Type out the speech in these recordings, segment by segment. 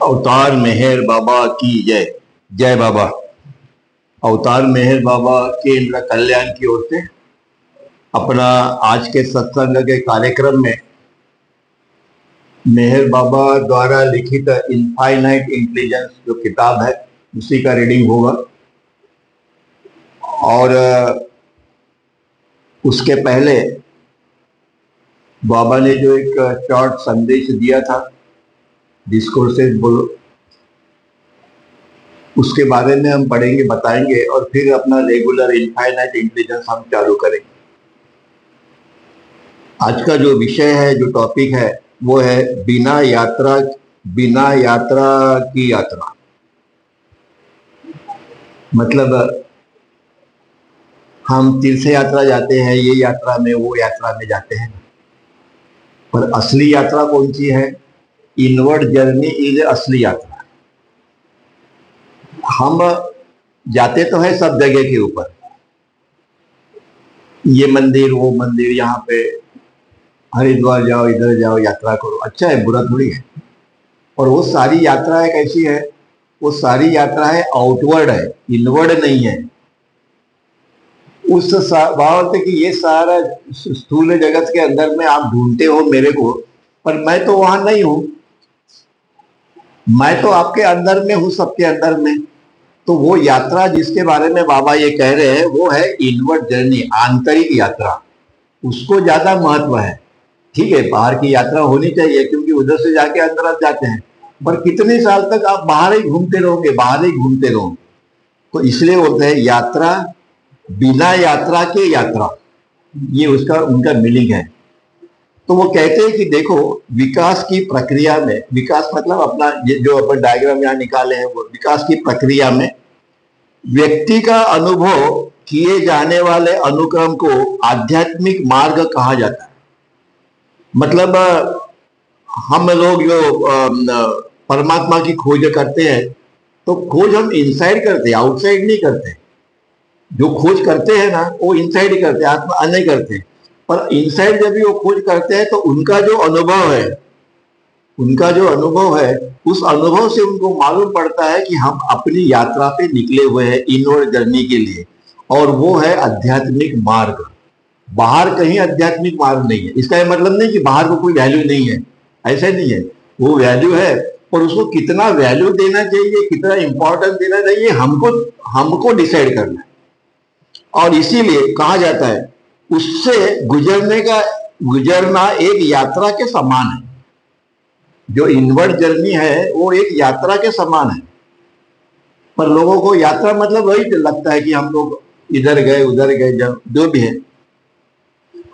अवतार मेहर बाबा की जय। जय बाबा। अवतार मेहर बाबा के कल्याण की ओर से अपना आज के सत्संग के कार्यक्रम में मेहर बाबा द्वारा लिखित इनफाइनाइट इंटेलिजेंस जो किताब है उसी का रीडिंग होगा। और उसके पहले बाबा ने जो एक शॉर्ट संदेश दिया था डिस्कोर्सेस बोलो, उसके बारे में हम पढ़ेंगे, बताएंगे और फिर अपना रेगुलर इनफाइनाइट इंटेलिजेंस हम चालू करेंगे। आज का जो विषय है, जो टॉपिक है, वो है बिना यात्रा की यात्रा। मतलब हम तीर्थ यात्रा जाते हैं, ये यात्रा में वो यात्रा में जाते हैं, पर असली यात्रा कौन सी है? इनवर्ड जर्नी इज असली यात्रा। हम जाते तो है सब जगह के ऊपर, ये मंदिर वो मंदिर, यहाँ पे हरिद्वार जाओ, इधर जाओ, यात्रा करो, अच्छा है, बुरा थोड़ी है। और वो सारी यात्रा कैसी है? वो सारी यात्रा है आउटवर्ड है, इनवर्ड नहीं है। उस बात है कि ये सारा स्थूल जगत के अंदर में आप ढूंढते हो मेरे को, पर मैं तो वहां नहीं हूं, मैं तो आपके अंदर में हूं, सबके अंदर में। तो वो यात्रा जिसके बारे में बाबा ये कह रहे हैं वो है इनवर्ड जर्नी, आंतरिक यात्रा। उसको ज्यादा महत्व है। ठीक है, बाहर की यात्रा होनी चाहिए क्योंकि उधर से जाके अंदर आप जाते हैं, पर कितने साल तक आप बाहर ही घूमते रहोगे, बाहर ही घूमते रहोगे? तो इसलिए बोलते हैं यात्रा बिना यात्रा के यात्रा, ये उसका उनका मीनिंग है। तो वो कहते हैं कि देखो, विकास की प्रक्रिया में, विकास मतलब अपना ये जो अपन डायग्राम यहाँ निकाले हैं, वो विकास की प्रक्रिया में व्यक्ति का अनुभव किए जाने वाले अनुक्रम को आध्यात्मिक मार्ग कहा जाता है। मतलब हम लोग जो परमात्मा की खोज करते हैं, तो खोज हम इनसाइड करते हैं, आउटसाइड नहीं करते। जो खोज करते हैं ना वो इनसाइड ही करते हैं, आत्मा नहीं करते। पर इनसाइड जब भी वो खोज करते हैं तो उनका जो अनुभव है, उस अनुभव से उनको मालूम पड़ता है कि हम अपनी यात्रा पे निकले हुए हैं इनवर्ड जर्नी के लिए, और वो है आध्यात्मिक मार्ग। बाहर कहीं आध्यात्मिक मार्ग नहीं है। इसका ये मतलब नहीं कि बाहर को कोई वैल्यू नहीं है, ऐसा नहीं है, वो वैल्यू है, पर उसको कितना वैल्यू देना चाहिए, कितना इंपॉर्टेंस देना चाहिए, हमको डिसाइड करना है। और इसीलिए कहा जाता है उससे गुजरना एक यात्रा के समान है। जो इनवर्ड जर्नी है वो एक यात्रा के समान है। पर लोगों को यात्रा मतलब वही लगता है कि हम लोग इधर गए उधर गए, जब जो भी है।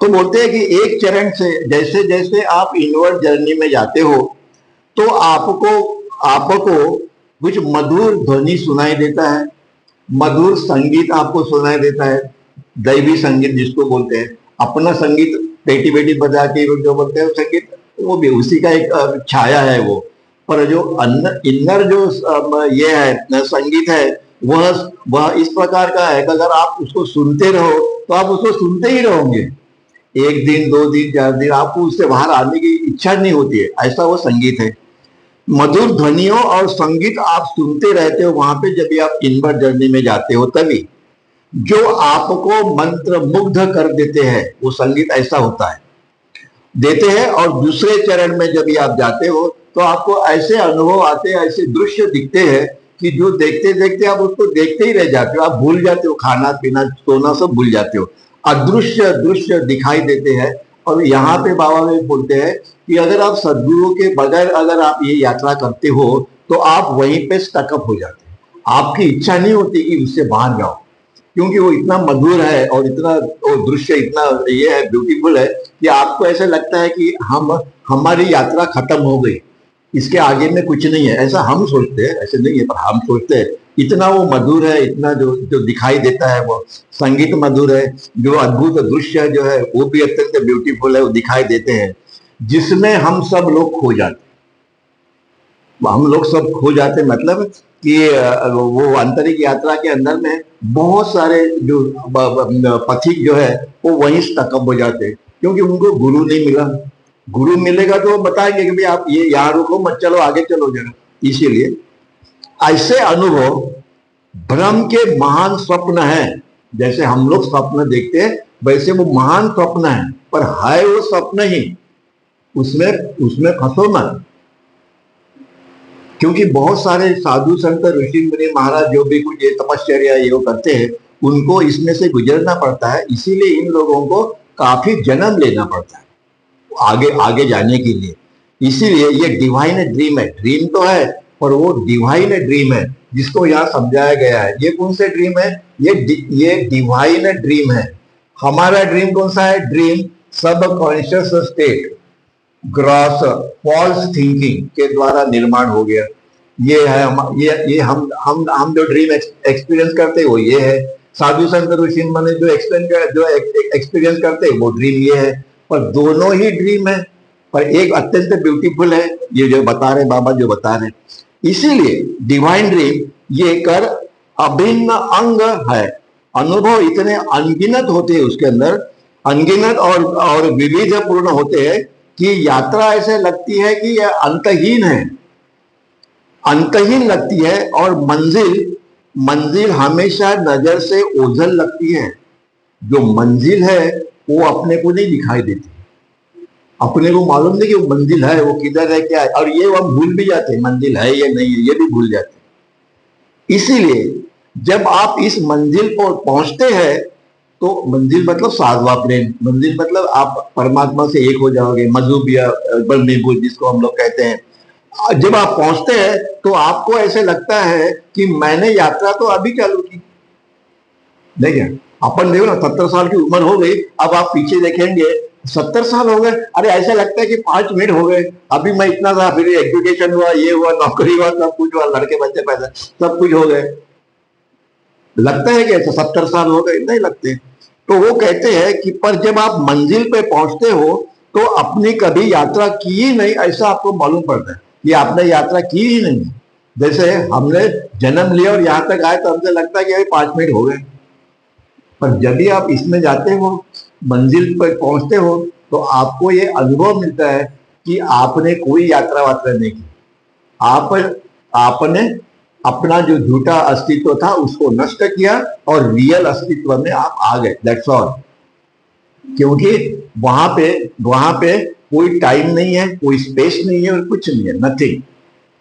तो बोलते हैं कि एक चरण से जैसे जैसे आप इनवर्ड जर्नी में जाते हो तो आपको कुछ मधुर ध्वनि सुनाई देता है, मधुर संगीत आपको सुनाई देता है, दैवी संगीत जिसको बोलते हैं। अपना संगीत बेटी बेटी बजा के जो बोलते हैं संगीत, वो भी उसी का एक छाया है वो। पर जो इनर जो ये है संगीत है, वह इस प्रकार का है कि अगर आप उसको सुनते रहो तो आप उसको सुनते ही रहोगे। एक दिन, 2 दिन, 4 दिन आपको उससे बाहर आने की इच्छा नहीं होती है, ऐसा वो संगीत है। मधुर ध्वनियों और संगीत आप सुनते रहते हो वहां पे, जब भी आप इनवर्ड जर्नी में जाते हो तभी, जो आपको मंत्र मुग्ध कर देते हैं, वो संगीत ऐसा होता है, देते हैं। और दूसरे चरण में जब भी आप जाते हो तो आपको ऐसे अनुभव आते हैं, ऐसे दृश्य दिखते हैं कि जो देखते देखते आप उसको देखते ही रह जाते हो, आप भूल जाते हो, खाना पीना सोना सब भूल जाते हो, अदृश्य दृश्य दिखाई देते हैं। और यहाँ पे बाबा में बोलते हैं कि अगर आप सदगुरु के बगैर अगर आप ये यात्रा करते हो तो आप वहीं पे स्टकअप हो जाते हैं। आपकी इच्छा नहीं होती कि उससे बाहर जाओ, क्योंकि वो इतना मधुर है और इतना वो दृश्य इतना ये है, ब्यूटीफुल है कि आपको ऐसा लगता है कि हमारी यात्रा खत्म हो गई, इसके आगे में कुछ नहीं है। ऐसा हम सोचते हैं, ऐसे नहीं है, पर हम सोचते हैं इतना वो मधुर है, इतना जो दिखाई देता है, वो संगीत मधुर है, जो अद्भुत दृश्य जो है वो भी अत्यंत ब्यूटीफुल है, वो दिखाई देते हैं, जिसमें हम सब लोग खो जाते। हम लोग सब खो जाते मतलब कि वो आंतरिक यात्रा के अंदर में बहुत सारे जो पथिक जो है वो वहीं स्टकअप हो जाते हैं, क्योंकि उनको गुरु नहीं मिला। गुरु मिलेगा तो वो बताएंगे कि भाई आप ये यहाँ रुको मत, चलो आगे चलो जरा, इसीलिए ऐसे अनुभव भ्रम के महान स्वप्न है। जैसे हम लोग स्वप्न देखते हैं वैसे वो महान स्वप्न है, पर है वो स्वप्न ही, उसमें उसमें फंसो मत। क्योंकि बहुत सारे साधु संत ऋषि मुनि महाराज जो भी कुछ ये तपश्चर्या ये वो करते हैं, उनको इसमें से गुजरना पड़ता है। इसीलिए इन लोगों को काफी जन्म लेना पड़ता है आगे आगे जाने के लिए। इसीलिए ये डिवाइन ड्रीम है। ड्रीम तो है पर वो डिवाइन ड्रीम है जिसको यहाँ समझाया गया है। ये कौन से ड्रीम है? ये डिवाइन ड्रीम है। हमारा ड्रीम कौन सा है? Dream subconscious state gross false thinking के द्वारा निर्माण हो गया। ये है ये हम जो ड्रीम एक्सपीरियंस करते हैं वो ये है। साधु संत ऋषि मुनि जो एक्सपीरियंस करते हैं वो ड्रीम ये है। पर दोनों ही ड्रीम है, पर एक अत्यंत ब्यूटीफुल है, ये जो बता रहे बाबा जो बता रहे। इसीलिए डिवाइन ड्रीम ये कर अभिन्न अंग है। अनुभव इतने अनगिनत होते हैं उसके अंदर, अनगिनत और विविध पूर्ण होते हैं कि यात्रा ऐसे लगती है कि यह अंतहीन है, अंतहीन लगती है। और मंजिल हमेशा नजर से ओझल लगती है। जो मंजिल है वो अपने को नहीं दिखाई देती, अपने को मालूम नहीं कि वो मंजिल है, वो किधर है क्या है, और ये हम भूल भी जाते हैं मंजिल है या नहीं है, ये भी भूल जाते हैं। इसीलिए जब आप इस मंजिल पर पहुंचते हैं तो मंजिल मतलब साधवा प्रेम, मंजिल मतलब आप परमात्मा से एक हो जाओगे, मजूबिया बलमीबुल जिसको हम लोग कहते हैं। जब आप पहुंचते हैं तो आपको ऐसे लगता है कि मैंने यात्रा तो अभी चालू की। देखिए अपन देखो ना, 70 साल की उम्र हो गई, अब आप पीछे देखेंगे 70 साल हो गए, अरे ऐसा लगता है कि 5 मिनट हो गए, अभी मैं इतना था, फिर एजुकेशन हुआ, ये हुआ, नौकरी हुआ, सब कुछ हुआ, लड़के बच्चे पैदा, सब कुछ हो गए। लगता है कि ऐसा 70 साल हो गए? नहीं लगते। तो वो कहते हैं कि पर जब आप मंजिल पे पहुंचते हो तो अपनी कभी यात्रा की ही नहीं ऐसा आपको मालूम पड़ता है कि आपने यात्रा की ही नहीं। जैसे हमने जन्म लिया और यहाँ तक आए तो हमसे लगता है कि अभी 5 मिनट हो गए, पर जब भी आप इसमें जाते हो, मंजिल पर पहुंचते हो, तो आपको ये अनुभव मिलता है कि आपने कोई यात्रा वात्रा नहीं की। आपने अपना जो झूठा अस्तित्व था उसको नष्ट किया और रियल अस्तित्व में आप आ गए, दैट्स ऑल। क्योंकि वहां पे कोई टाइम नहीं है, कोई स्पेस नहीं है और कुछ नहीं है, नथिंग।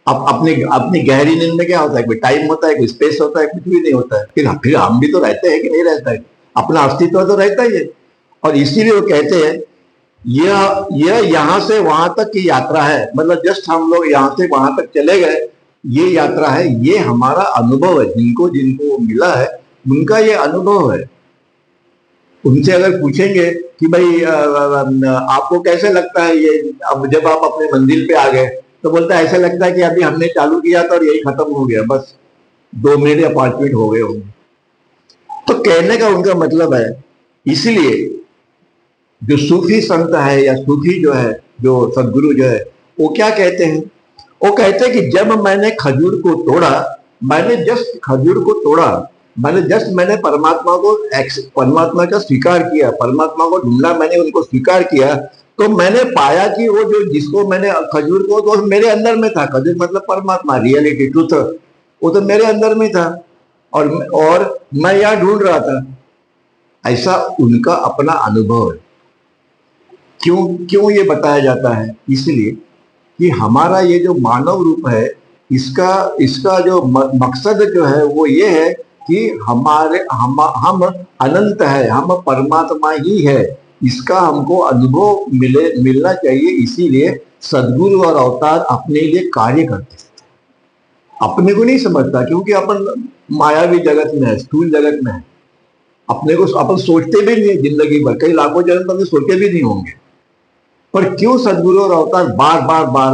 अब अपनी गहरी नींद में क्या होता है? कोई टाइम होता है, कोई स्पेस होता है, कुछ भी नहीं होता है। फिर हम भी तो रहते हैं कि नहीं रहता है? अपना अस्तित्व तो रहता ही है। और इसीलिए वो कहते हैं यह यहां से वहां तक की यात्रा है, मतलब जस्ट हम लोग यहां से वहां तक चले गए, ये यात्रा है, ये हमारा अनुभव है। जिनको मिला है उनका ये अनुभव है। उनसे अगर पूछेंगे कि भाई आपको कैसे लगता है ये, अब जब आप अपने मंजिल पे आ गए, तो बोलता है ऐसा लगता है कि अभी हमने चालू किया था और यही खत्म हो गया, बस 2 मिनट या 5 मिनट हो गए होंगे। तो कहने का उनका मतलब है, इसलिए जो सूफी संत है या सूफी जो है, जो सदगुरु जो है, वो क्या कहते हैं? वो कहते हैं कि जब मैंने खजूर को तोड़ा, मैंने जस्ट खजूर को तोड़ा, मैंने परमात्मा का स्वीकार किया, परमात्मा को ढूंढा, मैंने उनको स्वीकार किया, तो मैंने पाया कि वो जो जिसको मैंने खजूर को, तो मेरे अंदर में था। खजूर मतलब परमात्मा, रियलिटी, ट्रूथ, वो तो मेरे अंदर में था और मैं यहाँ ढूंढ रहा था। ऐसा उनका अपना अनुभव है। क्यों ये बताया जाता है? इसलिए कि हमारा ये जो मानव रूप है, इसका जो मकसद जो है वो ये है कि हम अनंत है, हम परमात्मा ही है, इसका हमको अनुभव मिलना चाहिए। इसीलिए सदगुरु और अवतार अपने लिए कार्य करते हैं। अपने को नहीं समझता क्योंकि अपन मायावी जगत में है, स्थूल जगत में है। अपने को अपन सोचते भी नहीं जिंदगी भर, कई लाखों जन्म तो सोचे भी नहीं होंगे। पर क्यों सदगुरु और अवतार बार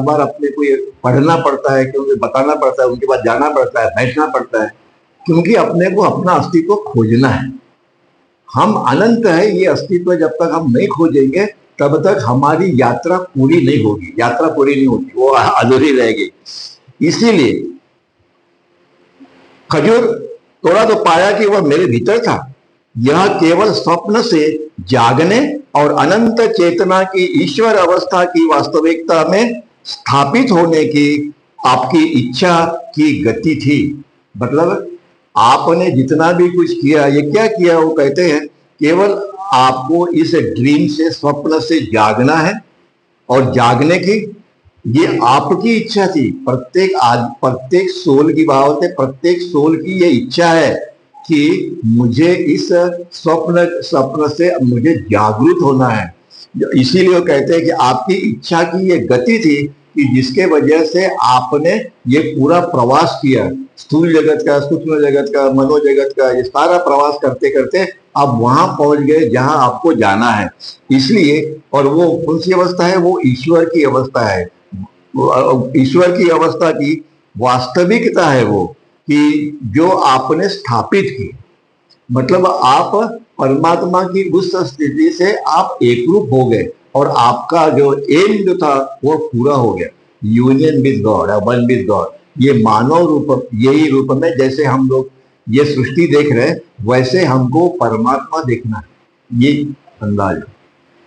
बार अपने को ये पढ़ना पड़ता है, क्योंकि बताना पड़ता है, उनके पास जाना पड़ता है, बैठना पड़ता है? क्योंकि अपने को अपना अस्तित्व खोजना है। हम अनंत है, ये अस्तित्व जब तक हम नहीं खोजेंगे तब तक हमारी यात्रा पूरी नहीं होगी। यात्रा पूरी नहीं होती, वो अधूरी रहेगी। इसीलिए खजूर तोड़ा तो पाया कि वह मेरे भीतर था। यह केवल स्वप्न से जागने और अनंत चेतना की ईश्वर अवस्था की वास्तविकता में स्थापित होने की आपकी इच्छा की गति थी। मतलब आपने जितना भी कुछ किया, ये क्या किया, वो कहते हैं केवल आपको इस ड्रीम से, स्वप्न से जागना है, और जागने की ये आपकी इच्छा थी। प्रत्येक सोल की बात है, प्रत्येक सोल की ये इच्छा है कि मुझे इस स्वप्न स्वप्न से मुझे जागरूक होना है। इसीलिए वो कहते हैं कि आपकी इच्छा की ये गति थी कि जिसके वजह से आपने ये पूरा प्रवास किया, स्थूल जगत का, सूक्ष्म जगत का, मनोजगत का, ये सारा प्रवास करते करते आप वहां पहुंच गए जहां आपको जाना है। इसलिए, और वो कौन सी अवस्था है, वो ईश्वर की अवस्था है। ईश्वर की अवस्था की वास्तविकता है वो, कि जो आपने स्थापित की। मतलब आप परमात्मा की उस स्थिति से आप एकरूप हो गए, और आपका जो एम जो था वो पूरा हो गया, union with God, one with God. ये मानव रूप, यही रूप में जैसे हम लोग ये सृष्टि देख रहे हैं, वैसे हमको परमात्मा देखना है। ये अंदाज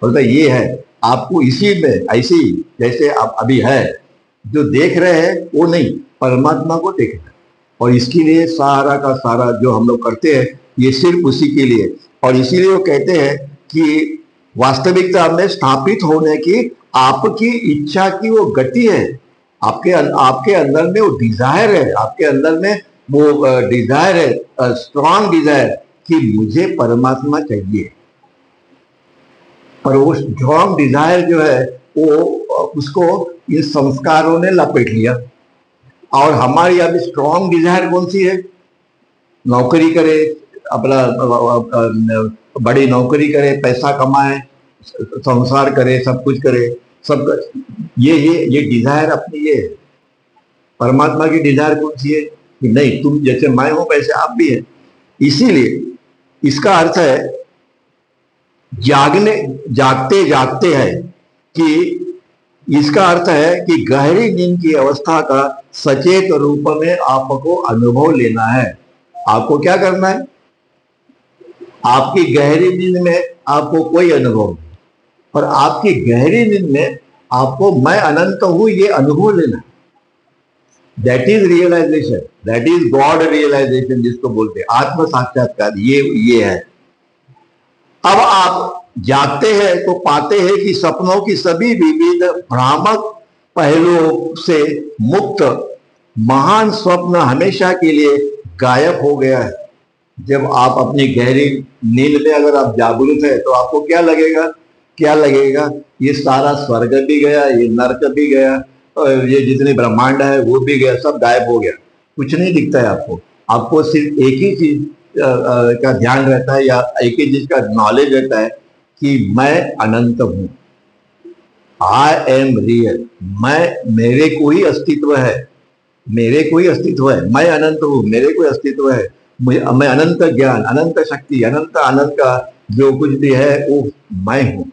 बोलता ये है आपको, इसी में ऐसी जैसे आप अभी है, जो देख रहे हैं वो नहीं, परमात्मा को देखना है। और इसके लिए सारा का सारा जो हम लोग करते हैं, ये सिर्फ उसी के लिए। और इसीलिए वो कहते हैं कि वास्तविकता में स्थापित होने की आपकी इच्छा की वो गति है। आपके अंदर में वो डिजायर है, आपके अंदर में वो डिजायर है, स्ट्रॉन्ग डिजायर कि मुझे परमात्मा चाहिए। पर वो स्ट्रॉन्ग डिजायर जो है वो उसको इस संस्कारों ने लपेट लिया। और हमारी अभी स्ट्रॉन्ग डिजायर कौन सी है? नौकरी करे, अपना बड़ी नौकरी करे, पैसा कमाए, संसार करे, सब कुछ करे, सब ये डिजायर अपनी ये है। परमात्मा की डिजायर कौन सी है कि नहीं, तुम जैसे मैं हूं वैसे आप भी हैं। इसीलिए इसका अर्थ है जागते जागते है कि इसका अर्थ है कि गहरी नींद की अवस्था का सचेत रूप में आपको अनुभव लेना है। आपको क्या करना है? आपकी गहरी नींद में आपको कोई अनुभव नहीं, पर आपकी गहरी नींद में आपको मैं अनंत हूं ये अनुभव लेना है। That is realization, that is God realization, जिसको बोलते हैं आत्म साक्षात्कार। ये है। अब आप जागते हैं तो पाते हैं कि सपनों की सभी विविध भ्रामक पहलुओं से मुक्त महान स्वप्न हमेशा के लिए गायब हो गया है। जब आप अपनी गहरी नींद में अगर आप जागरूक है तो आपको क्या लगेगा? क्या लगेगा? ये सारा स्वर्ग भी गया, ये नरक भी गया, और ये जितने ब्रह्मांड है वो भी गया, सब गायब हो गया, कुछ नहीं दिखता है आपको। आपको सिर्फ एक ही चीज का ध्यान रहता है, या एक ही चीज का नॉलेज रहता है कि मैं अनंत हूं, आई एम रियल। मेरे कोई अस्तित्व है, मेरे कोई अस्तित्व है, मैं अनंत हूं, मेरे कोई अस्तित्व है। मैं अनंत ज्ञान, अनंत शक्ति, अनंत आनंद का जो कुछ भी है वो मैं हूं।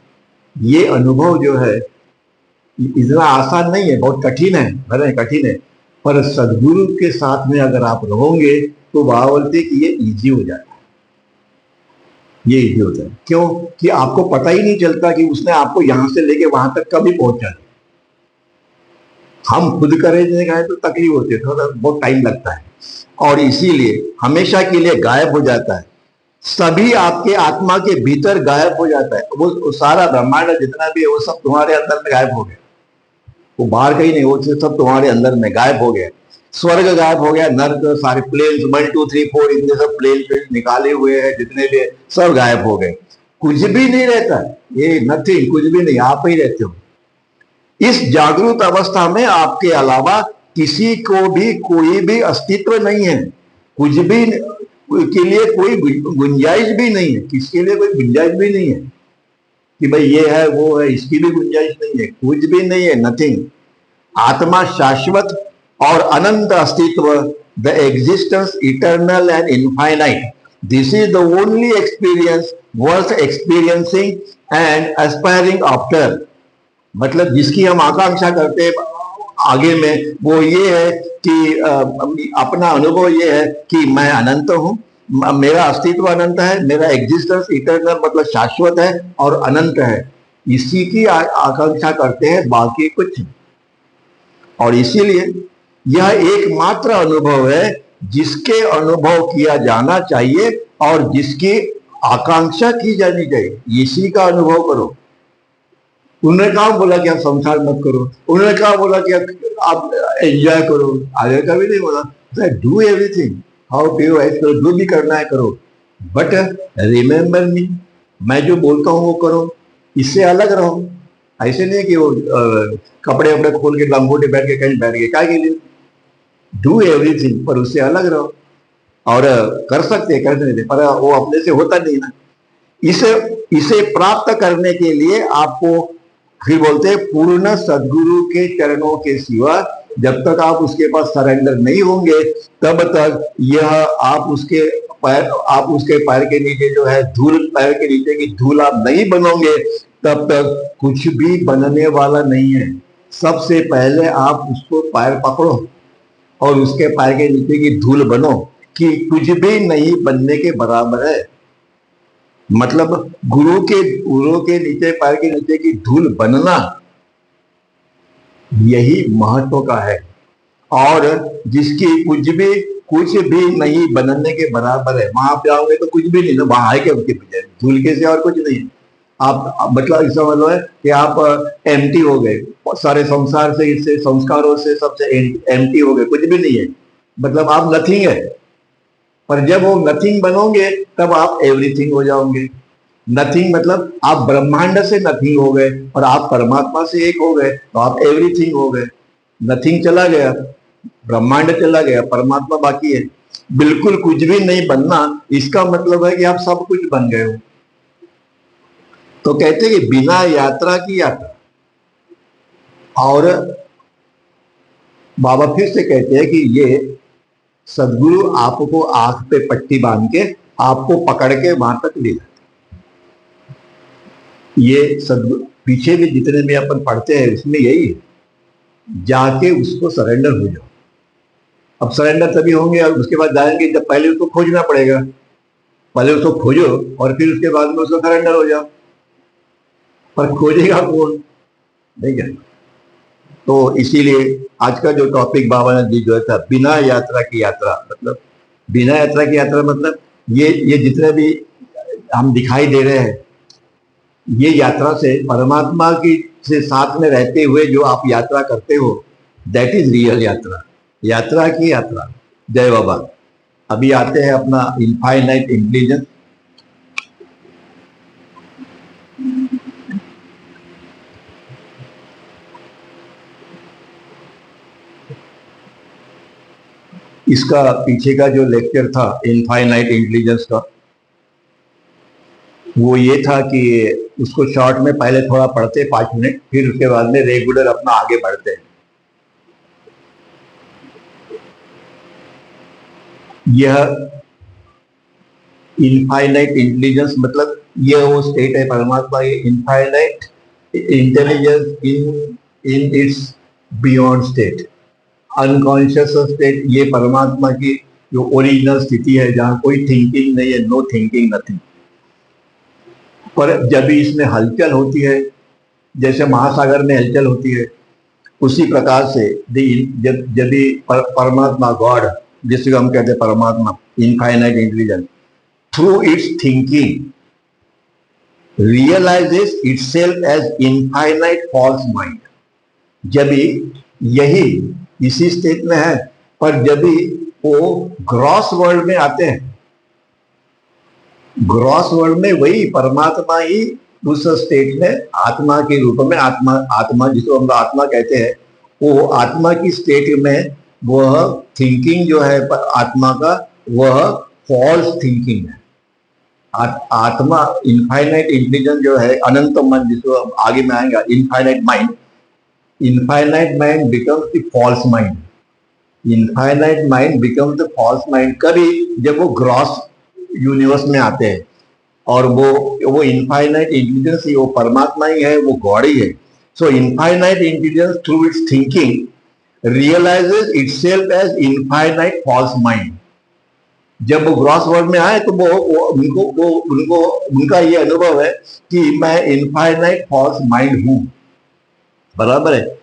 ये अनुभव जो है इतना आसान नहीं है, बहुत कठिन है, भले कठिन है, पर सदगुरु के साथ में अगर आप रहोगे तो वह बोलते कि ये इजी हो जाता है। ये इजी होता है क्यों? कि आपको पता ही नहीं चलता कि उसने आपको यहां से लेके वहां तक कभी पहुंचा। हम खुद करेंगे तो तकलीफ होती है, थोड़ा बहुत टाइम लगता है, और इसीलिए हमेशा के लिए गायब हो जाता है। सभी आपके आत्मा के भीतर गायब हो जाता है। वो सारा ब्रह्मांड जितना भी है वो सब तुम्हारे अंदर में गायब हो गया, वो बाहर कहीं नहीं, वो सब तुम्हारे अंदर में गायब हो गया। स्वर्ग गायब हो गया, नर्क, सारे प्लेन्स 1 2 3 4 इतने सब प्लेन निकाले हुए हैं जितने भी, सब गायब हो गए। कुछ भी नहीं रहता, ये नथिंग, कुछ भी नहीं, आप ही रहते हो। इस जागरूक अवस्था में आपके अलावा किसी को भी कोई भी अस्तित्व नहीं है, कुछ भी के लिए कोई गुंजाइश भी नहीं है, किसके लिए कोई गुंजाइश भी नहीं है कि भाई ये है वो है, इसकी भी गुंजाइश नहीं है, कुछ भी नहीं है, नथिंग। आत्मा शाश्वत और अनंत अस्तित्व, the existence eternal and infinite, this is the only experience worth experiencing and aspiring after. मतलब जिसकी हम आकांक्षा करते हैं आगे में, वो ये है कि अपना अनुभव ये है कि मैं अनंत हूं, मेरा अस्तित्व अनंत है, मेरा एग्जिस्टेंस इटर्नल मतलब शाश्वत है और अनंत है। इसी की आकांक्षा करते हैं, बाकी कुछ। और इसीलिए यह एकमात्र अनुभव है जिसके अनुभव किया जाना चाहिए और जिसकी आकांक्षा की जानी चाहिए। इसी का अनुभव करो। उन्होंने कहा बोला कि आप संसार मत करो, उन्होंने कहा बोला कि आप एंजॉय करो, आगे का भी नहीं बोला। Do everything how do wise करो, जो भी करना है करो, बट रिमेम्बर मी, मैं जो बोलता हूँ वो करो, इससे अलग रहो। ऐसे नहीं कि वो कपड़े वपड़े खोल के लंगोटे बैठ के कहीं बैठ गए, क्या के लिए? डू एवरीथिंग, पर उससे अलग रहो। और कर सकते करने दे, पर वो अपने से होता नहीं ना। इसे इसे प्राप्त करने के लिए आपको फिर बोलते हैं पूर्ण सदगुरु के चरणों के सिवा जब तक आप उसके पास सरेंडर नहीं होंगे तब तक यह आप उसके पैर के नीचे जो है धूल, पैर के नीचे की धूल आप नहीं बनोगे तब तक कुछ भी बनने वाला नहीं है। सबसे पहले आप उसको पैर पकड़ो और उसके पैर के नीचे की धूल बनो, कि कुछ भी नहीं बनने के बराबर है। मतलब गुरु के नीचे, पैर के नीचे की धूल बनना, यही महत्व का है। और जिसकी कुछ भी नहीं बनने के बराबर है, वहां पे आओगे तो कुछ भी नहीं, वहां है क्या उसके पीछे? धूल के से और कुछ नहीं। आप मतलब इसका मतलब है कि आप एम्प्टी हो गए, सारे संसार से, इससे संस्कारों से, सबसे एम्प्टी हो गए, कुछ भी नहीं है, मतलब आप नथिंग है। पर जब वो नथिंग बनोगे तब आप एवरीथिंग हो जाओगे। नथिंग मतलब आप ब्रह्मांड से नथिंग हो गए और आप परमात्मा से एक हो गए, तो आप एवरीथिंग हो गए। नथिंग चला गया, ब्रह्मांड चला गया, परमात्मा बाकी है। बिल्कुल कुछ भी नहीं बनना, इसका मतलब है कि आप सब कुछ बन गए हो। तो कहते हैं कि बिना यात्रा की यात्रा। और बाबा फिर से कहते हैं कि ये सदगुरु आपको आंख पे पट्टी बांध के आपको पकड़ के वहां तक ले जाते। ये सदगुरु पीछे भी जितने भी अपन पढ़ते हैं उसमें यही है, जाके उसको सरेंडर हो जाओ। अब सरेंडर तभी होंगे और उसके बाद जाएंगे जब पहले उसको खोजना पड़ेगा। पहले उसको खोजो और फिर उसके बाद में उसको सरेंडर हो जाओ। पर खोजेगा कौन? नहीं क्या? तो इसीलिए आज का जो टॉपिक बाबा ने दी जो था, बिना यात्रा की यात्रा, मतलब बिना यात्रा की यात्रा मतलब ये जितने भी हम दिखाई दे रहे हैं, ये यात्रा से परमात्मा की से साथ में रहते हुए जो आप यात्रा करते हो, दैट इज रियल यात्रा, यात्रा की यात्रा। जय बाबा। अभी आते हैं अपना इनफाइनाइट इंटेलिजेंस। इसका पीछे का जो लेक्चर था इनफाइनाइट इंटेलिजेंस का, वो ये था कि उसको शॉर्ट में पहले थोड़ा पढ़ते 5 मिनट, फिर उसके बाद में रेगुलर अपना आगे बढ़ते हैं। यह इनफाइनाइट इंटेलिजेंस मतलब यह वो स्टेट है परमात्मा, ये infinite intelligence in its beyond state, unconscious state, ये परमात्मा की जो ओरिजिनल स्थिति है जहां कोई थिंकिंग नहीं है, नो थिंकिंग नथिंग। पर जब भी इसमें हलचल होती है, जैसे महासागर में हलचल होती है, उसी प्रकार से जब भी परमात्मा, गॉड जिसको हम कहते हैं परमात्मा, infinite intelligence, through its thinking realizes itself as infinite false mind। जब यही इसी स्टेट में है, पर जब भी वो ग्रॉस वर्ल्ड में आते हैं, ग्रॉस वर्ल्ड में वही परमात्मा ही उस स्टेट में आत्मा के रूप में, आत्मा जिसको हम आत्मा कहते हैं, वो आत्मा की स्टेट में वह थिंकिंग जो है आत्मा का, वह फॉल्स थिंकिंग है। आत्मा इनफाइनाइट इंटेलिजेंस जो है, अनंत मन जिसको आगे में आएगा, infinite mind becomes the false mind. Infinite mind becomes the false mind कभी जब वो ग्रॉस यूनिवर्स में आते हैं, और वो इनफाइनाइट इंटेलिजेंस ही, वो परमात्मा ही है, वो गॉड ही है। So infinite intelligence through its thinking realises itself as infinite false mind. जब वो ग्रॉस वर्ल्ड में आए तो उनका ये अनुभव है कि मैं इनफाइनाइट फॉल्स माइंड हूं। बराबर है?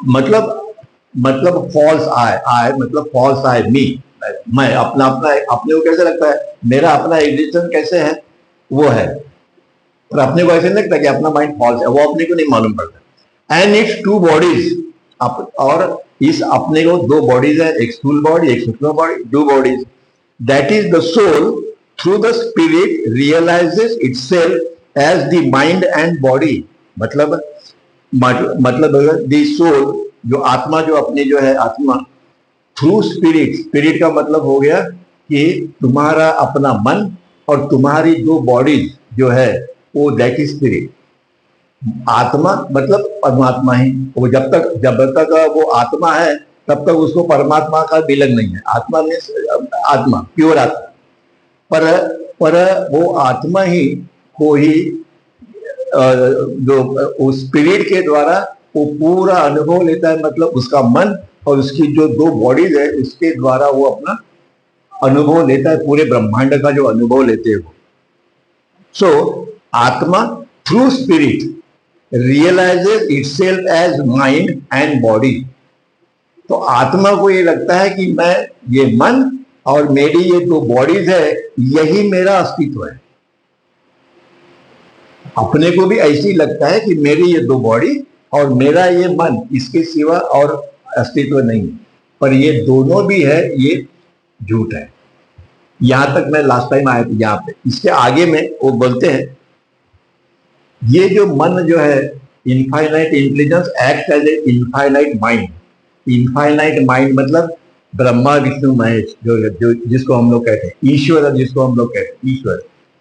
मतलब मतलब फॉल्स आई, आई मतलब फॉल्स आई मी, मैं अपना अपना अपने को कैसे लगता है, मेरा अपना एग्जिस्टेंस कैसे है वो है, पर अपने को ऐसे नहीं लगता कि अपना माइंड फॉल्स है, वो अपने को नहीं मालूम पड़ता। एंड इट्स टू बॉडीज, और इस अपने को दो बॉडीज है, एक स्थूल बॉडी एक सूक्ष्म body, two bodies. That is the soul through the spirit realizes itself as the mind and body. मतलब द सोल, जो आत्मा, जो अपनी जो है आत्मा, थ्रू स्पिरिट, स्पिरिट का मतलब हो गया कि तुम्हारा अपना मन और तुम्हारी दो बॉडीज जो है वो, दैट इज स्पिरिट। आत्मा मतलब परमात्मा ही, वो जब तक वो आत्मा है तब तक उसको परमात्मा का बिलंग नहीं है। आत्मा में आत्मा, प्योर आत्मा, पर वो आत्मा ही को ही जो स्पिरिट के द्वारा वो पूरा अनुभव लेता है, मतलब उसका मन और उसकी जो दो बॉडीज है उसके द्वारा वो अपना अनुभव लेता है, पूरे ब्रह्मांड का जो अनुभव लेते हैं वो। सो आत्मा through spirit realizes itself as mind and body. तो आत्मा को ये लगता है कि मैं, ये मन और मेरी ये दो बॉडीज है, यही मेरा अस्तित्व है। अपने को भी ऐसे ही लगता है कि मेरी ये दो बॉडी और मेरा ये मन, इसके सिवा और अस्तित्व नहीं है। पर ये दोनों भी है, ये झूठ है। यहां तक मैं लास्ट टाइम आया था यहाँ पे, इसके आगे में वो बोलते हैं ये जो मन जो है, infinite intelligence act as a infinite mind. Infinite mind मतलब ब्रह्मा विष्णु महेश, जो जिसको हम लोग कहते हैं ईश्वर, जिसको हम लोग कहते हैं ईश्वर,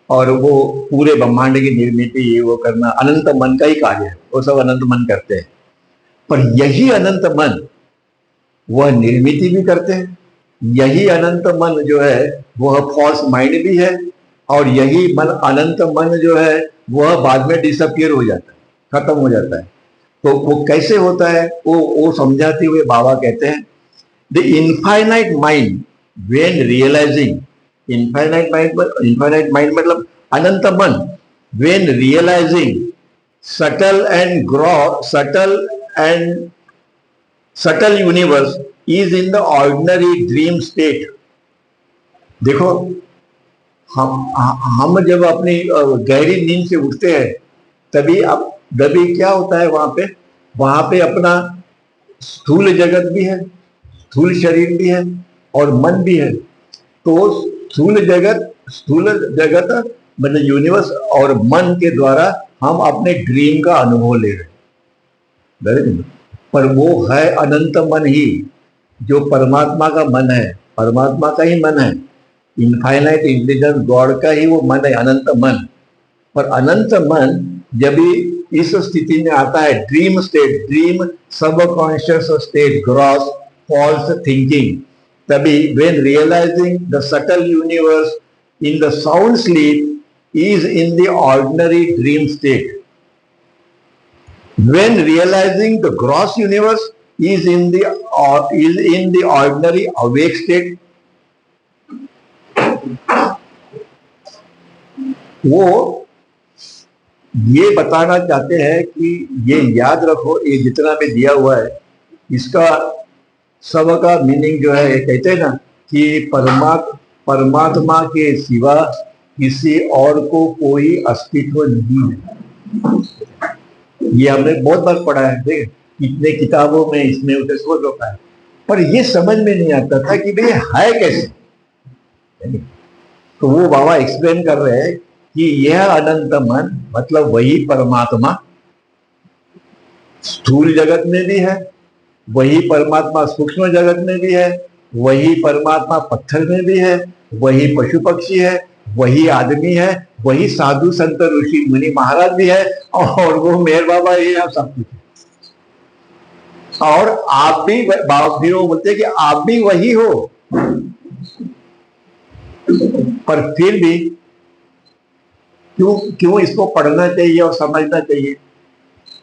और वो पूरे ब्रह्मांड की निर्मित ये वो करना अनंत मन का ही कार्य है, वो सब अनंत मन करते हैं। पर यही अनंत मन वह निर्मित भी करते हैं, यही अनंत मन जो है वह फॉल्स माइंड भी है, और यही मन अनंत मन जो है वह बाद में डिसअपियर हो जाता है, खत्म हो जाता है। तो वो कैसे होता है वो समझाते हुए बाबा कहते हैं the infinite mind when realizing, infinite mind मतलब अनंत मन, when realizing subtle universe is in the ordinary dream state। देखो, हम जब अपनी गहरी नींद से उठते हैं तभी क्या होता है, वहां पे अपना स्थूल जगत भी है, स्थूल शरीर भी है और मन भी है। तो स्थूल जगत मतलब यूनिवर्स और मन के द्वारा हम अपने ड्रीम का अनुभव ले रहे हैं, पर वो है अनंत मन ही, जो परमात्मा का मन है, परमात्मा का ही मन है, इनफाइनाइट इंटेलिजेंस गॉड का ही वो मन है, अनंत मन। पर अनंत मन जब इस स्थिति में आता है, dream state, dream subconscious state, gross false thinking, तभी when realizing the subtle universe in the sound sleep is in the ordinary dream state, when realizing the gross universe is in the ordinary awake state। वो ये बताना चाहते हैं कि ये याद रखो, ये जितना भी दिया हुआ है इसका सब का मीनिंग जो है, कहते हैं ना कि परमात्मा के सिवा किसी और को कोई अस्तित्व नहीं है। ये हमने बहुत बार पढ़ा है, देख कितने किताबों में इसमें उसे सोच होता है, पर ये समझ में नहीं आता था कि भाई है कैसे। तो वो बाबा एक्सप्लेन कर रहे हैं कि यह अनंत मन मतलब वही परमात्मा स्थूल जगत में भी है, वही परमात्मा सूक्ष्म जगत में भी है, वही परमात्मा पत्थर में भी है, वही पशु पक्षी है, वही आदमी है, वही साधु संत ऋषि मुनि महाराज भी है, और वो मेहर बाबा ये आप सब कुछ है। और आप भी बोलते हैं कि आप भी वही हो, पर फिर भी क्यों इसको पढ़ना चाहिए और समझना चाहिए?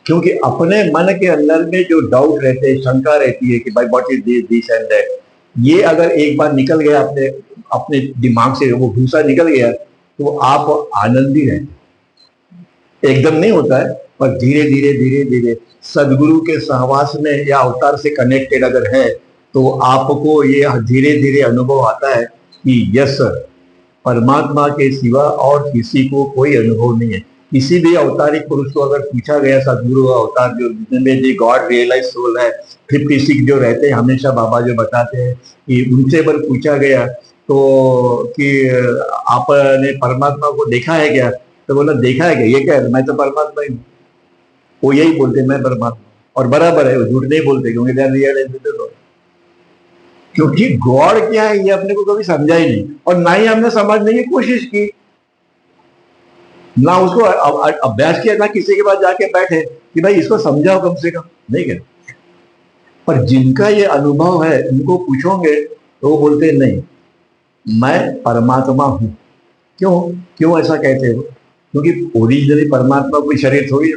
क्योंकि अपने मन के अंदर में जो डाउट रहते हैं, शंका रहती है कि भाई what is this and that, ये अगर एक बार निकल गया अपने दिमाग से, वो भूसा निकल गया, तो आप आनंदी रहते। एकदम नहीं होता है, पर धीरे धीरे धीरे धीरे सदगुरु के सहवास में या अवतार से कनेक्टेड अगर है तो आपको ये धीरे धीरे अनुभव आता है कि यस, परमात्मा के सिवा और किसी को कोई अनुभव नहीं है। किसी भी अवतारिक पुरुष को अगर पूछा गया, सदगुरु अवतार जो जितने भी गॉड रियलाइज सोल है 56 जो रहते हैं, हमेशा बाबा जो बताते हैं कि उनसे पर पूछा गया तो कि आपने परमात्मा को देखा है क्या, तो बोला देखा है क्या, ये क्या है, मैं तो परमात्मा ही हूँ। वो यही बोलते मैं परमात्मा, और बराबर है, वो झूठ नहीं बोलते क्योंकि दे आर रियलाइज्ड गॉड। क्योंकि गॉड क्या है ये अपने को कभी समझा ही नहीं, और ना ही हमने समझने की कोशिश की, ना उसको अभ्यास किया, ना किसी के पास जाके बैठे कि भाई इसको समझाओ कम से कम, नहीं क्या। पर जिनका ये अनुभव है उनको पूछोगे तो वो बोलते नहीं, मैं परमात्मा हूं। क्यों क्यों ऐसा कहते हो? क्योंकि ओरिजिनली परमात्मा कोई शरीर थोड़ी है।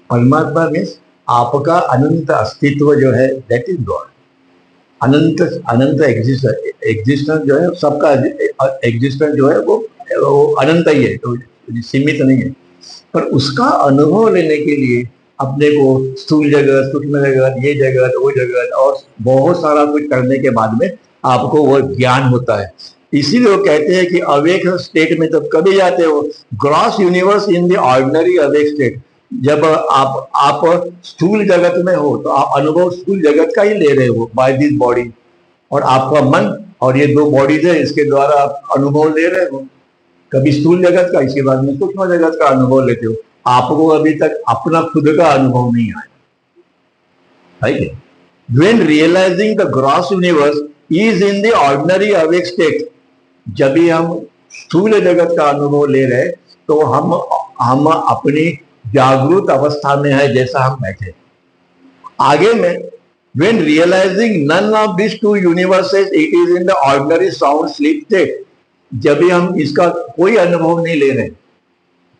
परमात्मा मीन्स आपका अनंत अस्तित्व जो है, that is God. Anant Anant existence जो है, सबका एग्जिस्टेंस जो है वो अनंत ही है, तो सीमित नहीं है। पर उसका अनुभव लेने के लिए अपने को स्थूल जगत, सूक्ष्म जगत, ये जगत, वो जगत और बहुत सारा कुछ करने के बाद में आपको वो ज्ञान होता है। इसीलिए वो कहते हैं कि अवेक स्टेट में तब कभी जाते हो, gross universe in the ordinary awake state. जब आप स्थूल जगत में हो तो आप अनुभव स्थूल जगत का ही ले रहे हो बाय दिस बॉडी, और आपका मन और ये दो बॉडीज है, इसके द्वारा आप अनुभव ले रहे हो। कभी स्थूल जगत का, इसके बाद में सूक्ष्म जगत का अनुभव लेते हो। आपको अभी तक अपना खुद का अनुभव नहीं आया। When realizing the gross universe is in the ordinary awake state, जब भी हम स्थूल जगत का अनुभव ले रहे तो हम अपनी जागृत अवस्था में है, जैसा हम बैठे। आगे में when realizing none of these two universes, it is in the ordinary sound sleep state, जब भी हम इसका कोई अनुभव नहीं ले रहे,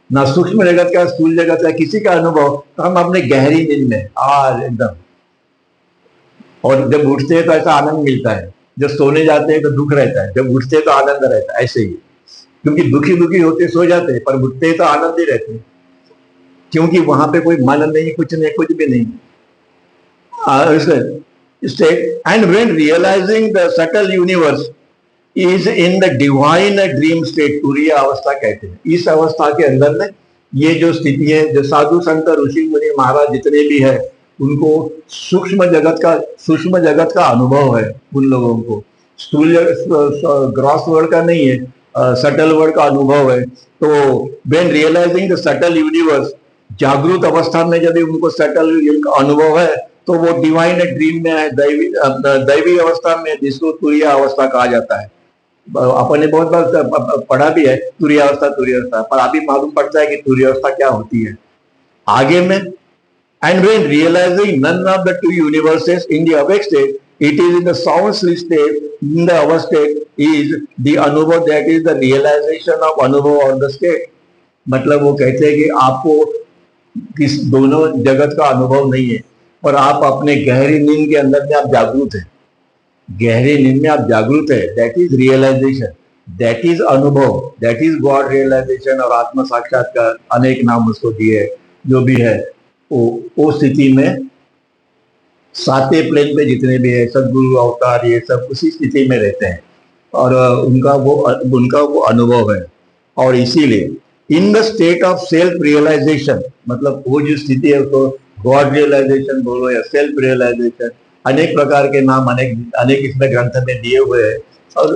ना सूक्ष्म जगत का, स्थूल जगत का, किसी का अनुभव, तो हम अपने गहरी नींद में आज एकदम। और जब उठते हैं तो ऐसा आनंद मिलता है, जब सोने जाते हैं तो दुख रहता है, जब उठते हैं तो आनंद रहता है। ऐसे ही, क्योंकि दुखी दुखी होते सो जाते हैं, पर उठते हैं तो आनंद ही रहते हैं, क्योंकि वहां पे कोई मन नहीं, कुछ नहीं, कुछ भी नहीं। And when realizing the subtle universe is in the divine dream state, तुरीय अवस्था कहते हैं। इस अवस्था के अंदर में ये जो स्थिति है, जो साधु संत ऋषि मुनि महाराज जितने भी है, उनको सूक्ष्म जगत का अनुभव है। उन लोगों को स्थूल ग्रॉस वर्ल्ड का नहीं है, सटल वर्ल्ड का अनुभव है। तो when realizing the subtle universe, जागृत अवस्था में जब उनको सटल का अनुभव है तो वो डिवाइन ड्रीम में है, दैवी अवस्था में, जिसको तुरीय अवस्था कहा जाता है। अपन ने बहुत बार पढ़ा भी है तुरीय अवस्था, पर अभी मालूम पड़ता है कि तुरीय अवस्था क्या होती है आगे में। And when realizing none of the two universes in the awake state, it is in the sound sleep state, in the awake state is the anubhav, that is the realization of anubhav or the state. मतलब वो कहते हैं कि आपको किस दोनों जगत का अनुभव नहीं है, पर आप अपने गहरी नींद के अंदर में आप जागरूक है, गहरी नींद में आप जागरूक है, that is realization, that is अनुभव, दैट इज गॉड रियलाइजेशन। और आत्म साक्षात्कार अनेक नाम उसको दिए, जो भी है वो स्थिति में सातवें प्लेन पे जितने भी है सदगुरु अवतार, ये सब उसी स्थिति में रहते हैं, और उनका वो अनुभव है। और इसीलिए in the state of self realization, मतलब वो जो स्थिति है उसको गॉड रियलाइजेशन बोलो या सेल्फ रियलाइजेशन, अनेक प्रकार के नाम अनेक इसमें ग्रंथ में दिए हुए हैं। और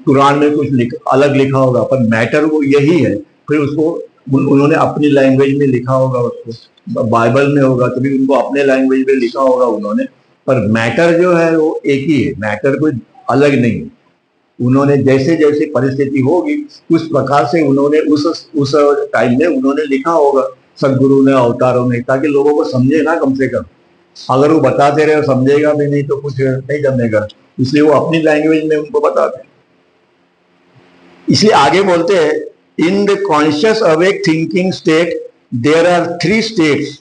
कुरान में कुछ अलग लिखा होगा, पर मैटर वो यही है। फिर उसको उन्होंने अपनी लैंग्वेज में लिखा होगा, उसको बाइबल में होगा तो भी उनको अपने लैंग्वेज में लिखा होगा उन्होंने, पर मैटर जो है वो एक ही है, मैटर कोई अलग नहीं है। उन्होंने जैसे जैसे परिस्थिति होगी उस प्रकार से उन्होंने उस टाइम में उन्होंने लिखा होगा सदगुरु ने, अवतारों ने, ताकि लोगों को समझे ना कम से कम। अगर वो बताते रहे समझेगा भी नहीं तो कुछ नहीं जमेगा, इसलिए वो अपनी लैंग्वेज में उनको बताते हैं। इसलिए आगे बोलते हैं, in the conscious awake thinking state there are 3 states,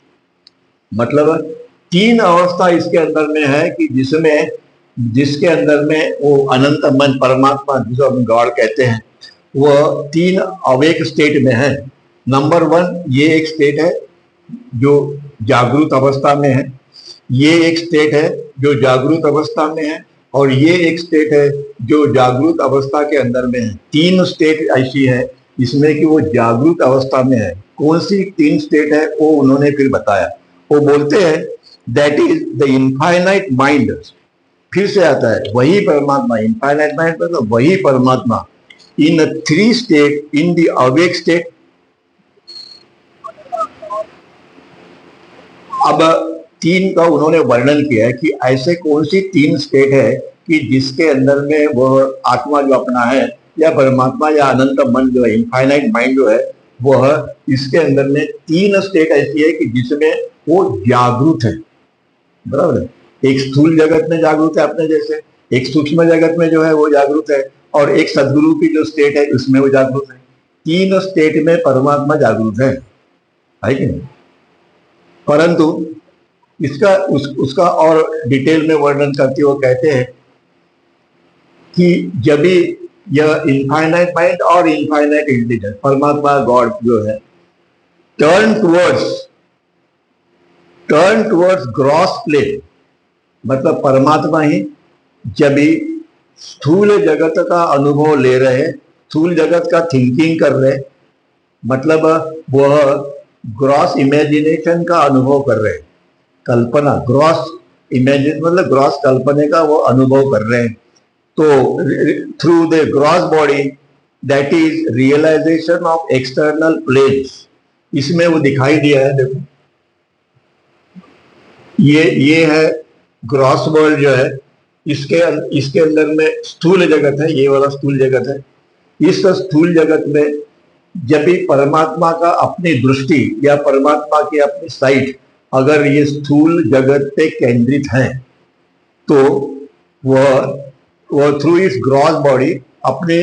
मतलब 3 अवस्था इसके अंदर में है कि जिसके अंदर में वो अनंत मन परमात्मा, जिसको हम गॉड कहते हैं, वो 3 अवेक स्टेट में है। नंबर वन, ये एक स्टेट है जो जागृत अवस्था में है, ये एक स्टेट है जो जागृत अवस्था में है, और ये एक स्टेट है जो जागृत अवस्था के अंदर में है। तीन स्टेट ऐसी है इसमें कि वो जागृत अवस्था में है। कौन सी तीन स्टेट है वो उन्होंने फिर बताया। वो बोलते हैं that is the infinite mind. फिर से आता है वही परमात्मा, इनफाइनाइट माइंड मतलब वही परमात्मा, in three state, in the awake state. अब तीन का उन्होंने वर्णन किया है कि ऐसे कौन सी तीन स्टेट है कि जिसके अंदर में वह आत्मा जो अपना है या परमात्मा या अनंत मन जो है, इनफाइनाइट माइंड जो है, वह इसके अंदर में तीन स्टेट ऐसी है कि जिसमें वो जागरूक है। बराबर है। एक स्थूल जगत में जागरूक है अपने जैसे, एक सूक्ष्म जगत में जो है वो जागरूक है, और एक सदगुरु की जो स्टेट है उसमें वो जागरूक है। तीन स्टेट में परमात्मा जागरूक है कि नहीं? परंतु इसका उसका और डिटेल में वर्णन करते हुए कहते हैं कि जब भी यह इनफाइनाइट माइंड और इनफाइनाइट इंटेलिजेंस, परमात्मा गॉड जो है, टर्न टुवर्ड्स ग्रॉस प्लेन, मतलब परमात्मा ही जब भी स्थूल जगत का अनुभव ले रहे, स्थूल जगत का थिंकिंग कर रहे, मतलब वह ग्रॉस इमेजिनेशन का अनुभव कर रहे, कल्पना, ग्रॉस इमेजिन मतलब ग्रॉस कल्पने का वो अनुभव कर रहे हैं। तो through the gross body, that is realization of external planes, इसमें वो दिखाई दिया है। देखो ये है ग्रॉस वर्ल्ड जो है, इसके अंदर में स्थूल जगत है, ये वाला स्थूल जगत है। इस स्थूल जगत में जब भी परमात्मा का अपनी दृष्टि या परमात्मा की अपनी साइट अगर ये स्थूल जगत पे केंद्रित है, तो वह थ्रू इस ग्रॉस बॉडी, अपने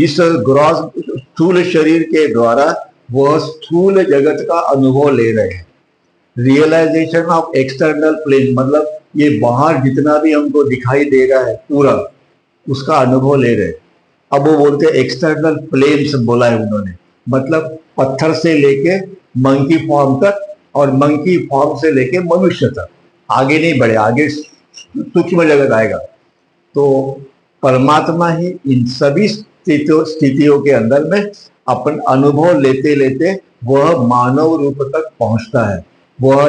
इस ग्रॉस स्थूल शरीर के द्वारा वह स्थूल जगत का अनुभव ले रहे हैं। रियलाइजेशन ऑफ एक्सटर्नल प्लेन मतलब ये बाहर जितना भी हमको दिखाई दे रहा है पूरा, उसका अनुभव ले रहे हैं। अब वो बोलते हैं एक्सटर्नल प्लेन्स बोला है उन्होंने, मतलब पत्थर से लेके मंकी फॉर्म तक, और मंकी फॉर्म से लेके मनुष्य तक, आगे नहीं बढ़े, आगे सूक्ष्म जगत आएगा। तो परमात्मा ही इन सभी स्थितियों के अंदर में अपन अनुभव लेते लेते वह मानव रूप तक पहुंचता है। वह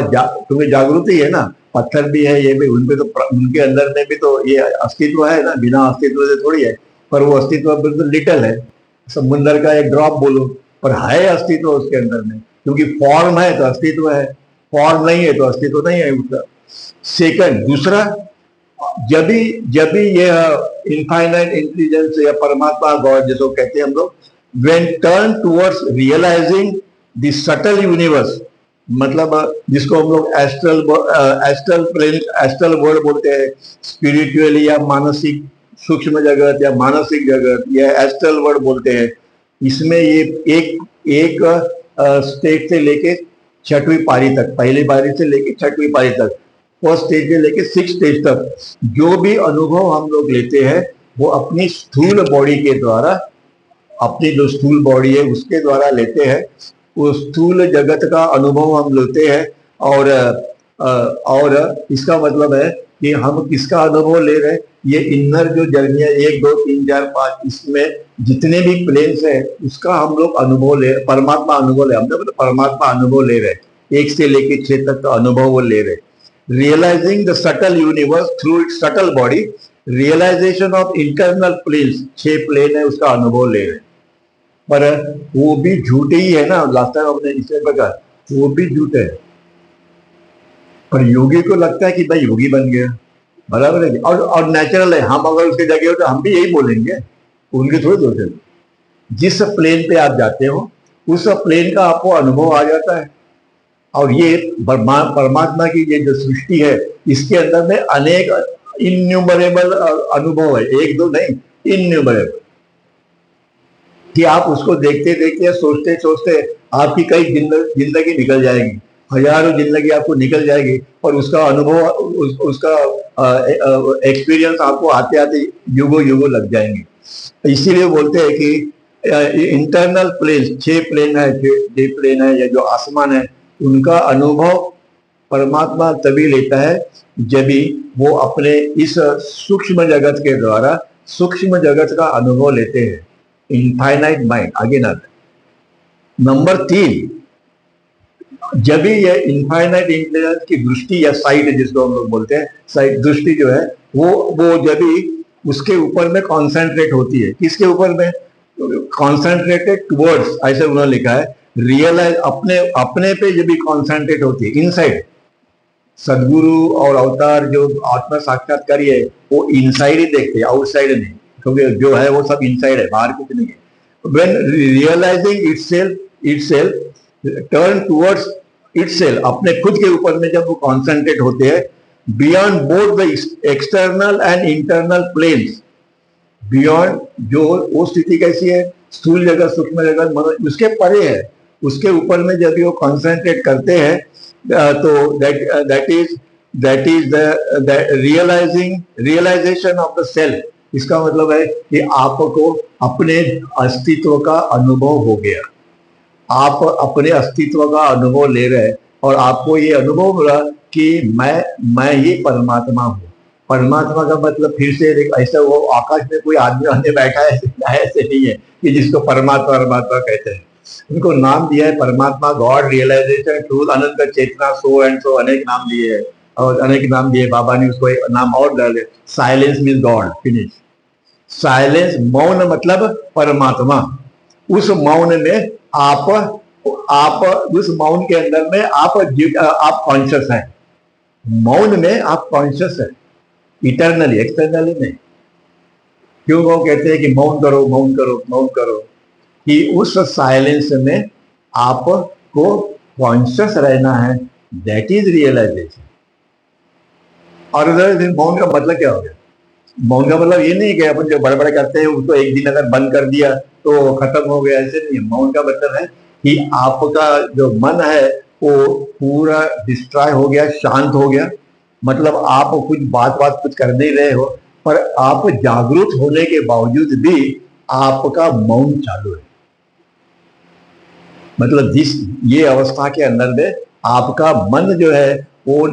तुम्हें जागृति है ना, पत्थर भी है, ये भी, उनपे तो उनके अंदर में भी तो ये अस्तित्व है ना, बिना अस्तित्व से थोड़ी है, पर वो अस्तित्व बिल्कुल लिटल है, समुद्र का एक ड्रॉप बोलो, पर है अस्तित्व उसके अंदर में, क्योंकि फॉर्म है तो अस्तित्व है, फॉर्म नहीं है तो अस्तित्व नहीं है उसका। सेकंड, दूसरा, जब भी यह इनफाइनाइट इंटेलिजेंस या परमात्मा गॉड जिसको कहते हैं हम लोग, when turn towards realizing the subtle universe, मतलब जिसको हम लोग एस्ट्रल प्लेन, एस्ट्रल वर्ल्ड बोलते हैं, स्पिरिचुअली या मानसिक सूक्ष्म जगत या मानसिक जगत या एस्ट्रल वर्ल्ड बोलते हैं। इसमें ये एक स्टेज से लेके छठवीं पारी तक, पहली पारी से लेके छठवीं पारी तक, फर्स्ट स्टेज से लेके सिक्स स्टेज तक जो भी अनुभव हम लोग लेते हैं वो अपनी स्थूल बॉडी के द्वारा, अपनी जो स्थूल बॉडी है उसके द्वारा लेते हैं। वो स्थूल जगत का अनुभव हम लेते हैं, और इसका मतलब है कि हम किसका अनुभव ले रहे हैं, ये इनर जो जर्नी है 1 2 3 4 5, इसमें जितने भी प्लेन्स है उसका हम लोग अनुभव ले, परमात्मा अनुभव ले, हम लोग परमात्मा अनुभव ले रहे हैं, 1 से लेके 6 तक का अनुभव वो ले रहे। Realizing the subtle universe through its subtle body, realization of internal planes, 6 plane है उसका अनुभव ले रहे, पर वो भी झूठे ही है ना। लास्ट टाइम हमने इसे पकड़ा, वो भी झूठे है, पर योगी को लगता है कि भाई योगी बन गया, बराबर है, और नेचुरल है। हम अगर उसके जगह हो तो हम भी यही बोलेंगे, उनके थोड़े दोष है। जिस प्लेन पे आप जाते हो उस प्लेन का आपको अनुभव आ जाता है, और ये परमात्मा की ये जो सृष्टि है इसके अंदर में अनेक इन्यूमरेबल अनुभव है, 1 2 नहीं, इन्यूमरेबल, कि आप उसको देखते देखते सोचते सोचते आपकी कई जिंदगी निकल जाएगी, हजारों जिंदगी आपको निकल जाएगी, और उसका अनुभव, उसका एक्सपीरियंस आपको आते आते युगों युगों लग जाएंगे। इसीलिए बोलते हैं कि इंटरनल प्लेन, 6 प्लेन है, जे प्लेन है या जो आसमान है, उनका अनुभव परमात्मा तभी लेता है जब भी वो अपने इस सूक्ष्म जगत के द्वारा सूक्ष्म जगत का अनुभव लेते हैं। इनफाइनाइट माइंड, आगे ना। नंबर 3, जब भी ये इनफाइनाइट इंटेलिजेंस की दृष्टि या साइट जिसको हम लोग बोलते हैं, साइट दृष्टि जो है वो जब भी उसके ऊपर में कॉन्सेंट्रेट होती है, किसके ऊपर में? कॉन्सेंट्रेटेड टुवर्ड्स, ऐसे उन्होंने लिखा है, रियलाइज, अपने अपने पे जब भी कॉन्सेंट्रेट होती है, इनसाइड। सदगुरु और अवतार जो आत्मा साक्षात्कारी है वो इनसाइड ही देखते हैं, आउटसाइड नहीं, क्योंकि जो है वो सब इनसाइड है, बाहर कुछ नहीं है। When realizing itself turn towards itself, अपने खुद के ऊपर में जब वो कॉन्सेंट्रेट होते हैं, beyond both the external and internal planes, beyond, जो वो स्थिति कैसी है? स्थूल जगत, सूक्ष्म जगत, उसके परे है, उसके ऊपर में जब वो कॉन्सेंट्रेट करते हैं तो that is the realization of the self. इसका मतलब है कि आपको अपने अस्तित्व का अनुभव हो गया, आप अपने अस्तित्व का अनुभव ले रहे हैं और आपको ये अनुभव हो रहा कि मैं ये परमात्मा हूँ। परमात्मा का मतलब फिर से ऐसा वो आकाश में कोई आदमी आने बैठा है ऐसे नहीं है कि जिसको परमात्मा परमात्मा कहते हैं। उनको नाम दिया है परमात्मा, गॉड, रियलाइजेशन, ट्रूथ, अनंत चेतना, सो एंड सो, अनेक नाम दिए हैं और अनेक नाम दिए। बाबा ने उसको एक नाम और डाले, silence means God, finish. Silence, मौन मतलब परमात्मा। उस मौन में आप उस मौन के अंदर में आप कॉन्शियस हैं, मौन में आप कॉन्शियस है, इटर्नली, एक्सटर्नली नहीं। क्यों वो कहते हैं कि मौन करो, मौन करो, मौन करो, कि उस साइलेंस में आपको कॉन्शियस रहना है, दैट इज रियलाइजेशन। और मौन का मतलब क्या हो गया? मौन का मतलब ये नहीं कि अपन जो बड़े बड़े करते हैं उसको एक दिन अगर बंद कर दिया तो खत्म हो गया, ऐसे नहीं। मौन का मतलब है कि आपका जो मन है वो पूरा डिस्ट्रॉय हो गया, शांत हो गया। मतलब आप कुछ बात कुछ कर नहीं रहे हो, पर आप जागरूक होने के बावजूद भी आपका मौन चालू है। मतलब ये अवस्था के अंदर में आपका मन जो है वो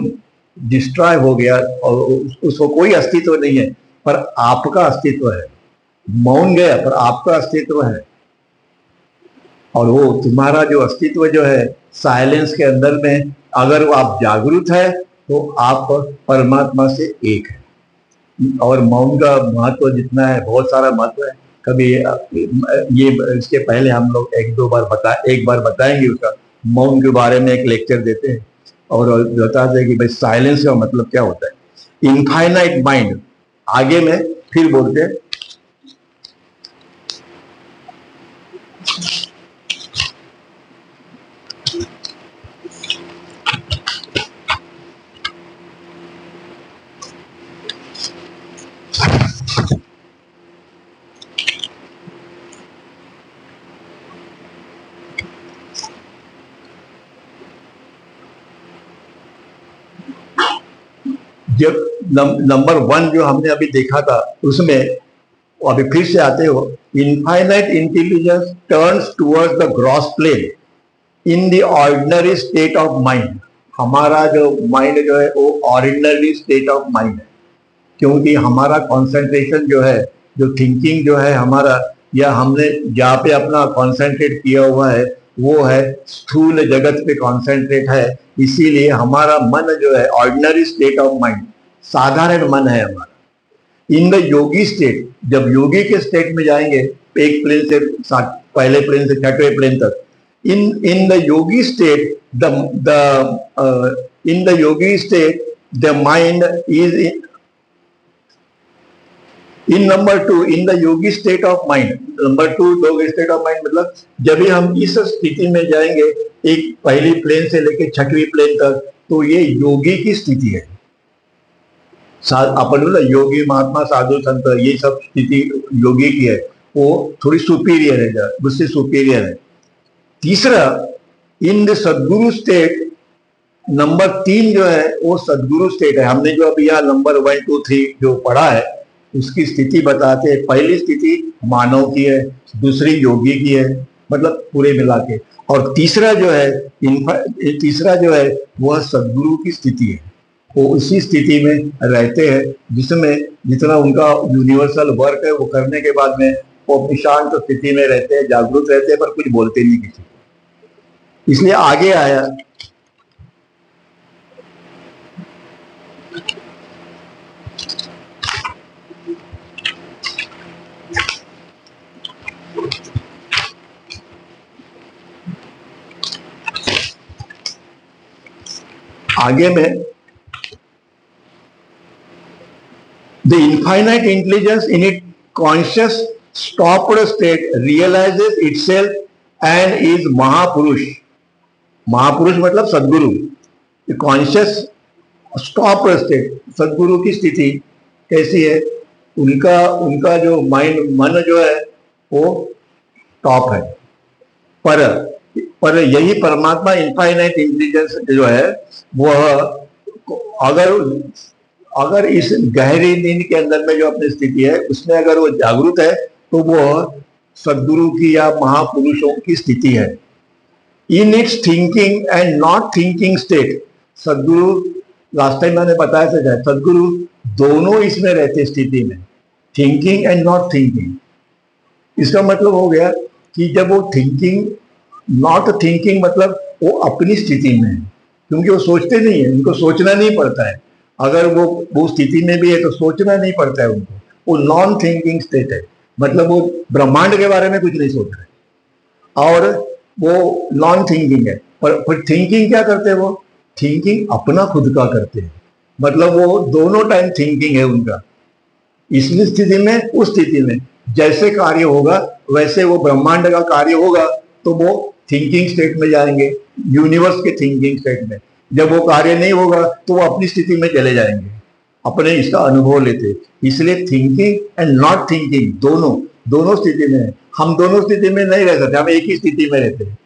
डिस्ट्रॉय हो गया और उसको कोई अस्तित्व नहीं है, पर आपका अस्तित्व है। मौन गया पर आपका अस्तित्व है, और वो तुम्हारा जो अस्तित्व जो है साइलेंस के अंदर में, अगर वो आप जागरूक है तो आप परमात्मा से एक है। और मौन का महत्व जितना है, बहुत सारा महत्व है। कभी ये इसके पहले हम लोग एक बार बताएंगे उसका, मौन के बारे में एक लेक्चर देते हैं और बताते हैं कि भाई साइलेंस का मतलब क्या होता है। इनफाइनाइट माइंड, आगे में फिर बोलते हैं, जब नंबर 1 जो हमने अभी देखा था उसमें अभी फिर से आते हो, infinite intelligence turns towards the gross plane in the ordinary state of mind. हमारा जो माइंड जो है वो ऑर्डिनरी स्टेट ऑफ माइंड है, क्योंकि हमारा कंसंट्रेशन जो है, जो थिंकिंग जो है हमारा, या हमने जहाँ पे अपना कंसंट्रेट किया हुआ है वो है स्थूल जगत पे कंसंट्रेट है। इसीलिए हमारा मन जो है ऑर्डिनरी स्टेट ऑफ माइंड, साधारण मन है हमारा। इन द योगी स्टेट, जब योगी के स्टेट में जाएंगे, एक प्लेन से पहले प्लेन से छठवें प्लेन तक, in the Yogi state the mind is in number 2 in the Yogi state of mind. Number 2 Yogi state of mind मतलब जब भी हम इस स्थिति में जाएंगे, एक पहली प्लेन से लेकर छठवीं प्लेन तक, तो ये योगी की स्थिति है। अपन बोला योगी, महात्मा, साधु, संत, ये सब स्थिति योगी की है, वो थोड़ी सुपीरियर है, उससे सुपीरियर है। तीसरा, इन द सदगुरु स्टेट, नंबर 3 जो है वो सदगुरु स्टेट है। हमने जो अभी यहाँ नंबर 1 2 3 जो पढ़ा है उसकी स्थिति बताते हैं। पहली स्थिति मानव की है, दूसरी योगी की है, मतलब पूरे मिला के, और तीसरा जो है वह सदगुरु की स्थिति है। वो उसी स्थिति में रहते हैं जिसमें जितना उनका यूनिवर्सल वर्क है वो करने के बाद में वो अपनी शांत स्थिति में रहते हैं, जागरूक रहते हैं, पर कुछ बोलते नहीं किसी को। इसलिए आगे आया आगे में, the infinite intelligence in its conscious stopped state realizes itself and is महापुरुष। महापुरुष मतलब सदगुरु। कॉन्शियस स्टॉप्ड स्टेट, सदगुरु की स्थिति कैसी है? उनका उनका जो मन जो है वो टॉप है। पर यही परमात्मा इनफाइनाइट इंटेलिजेंस जो है वह अगर इस गहरी नींद के अंदर में जो अपनी स्थिति है उसमें अगर वो जागरूक है तो वो सदगुरु की या महापुरुषों की स्थिति है। In its thinking and not thinking state, सदगुरु लास्ट टाइम मैंने बताया था, सदगुरु दोनों इसमें रहते स्थिति में, थिंकिंग एंड नॉट थिंकिंग। इसका मतलब हो गया कि जब वो थिंकिंग नॉट थिंकिंग मतलब वो अपनी स्थिति में है, क्योंकि वो सोचते नहीं है, उनको सोचना नहीं पड़ता है। अगर वो स्थिति में भी है तो सोचना नहीं पड़ता है उनको। वो नॉन थिंकिंग स्टेट है, मतलब वो ब्रह्मांड के बारे में कुछ नहीं सोच रहे और वो नॉन थिंकिंग है। पर थिंकिंग क्या करते हैं? वो थिंकिंग अपना खुद का करते हैं, मतलब वो दोनों टाइम थिंकिंग है उनका। इस स्थिति में उस स्थिति में जैसे कार्य होगा वैसे वो ब्रह्मांड का कार्य होगा तो वो थिंकिंग स्टेट में जाएंगे, यूनिवर्स के थिंकिंग स्टेट में। जब वो कार्य नहीं होगा तो वो अपनी स्थिति में चले जाएंगे, अपने इसका अनुभव लेते। इसलिए थिंकिंग एंड नॉट थिंकिंग दोनों स्थिति में है। हम दोनों स्थिति में नहीं रह सकते, हम एक ही स्थिति में रहते हैं,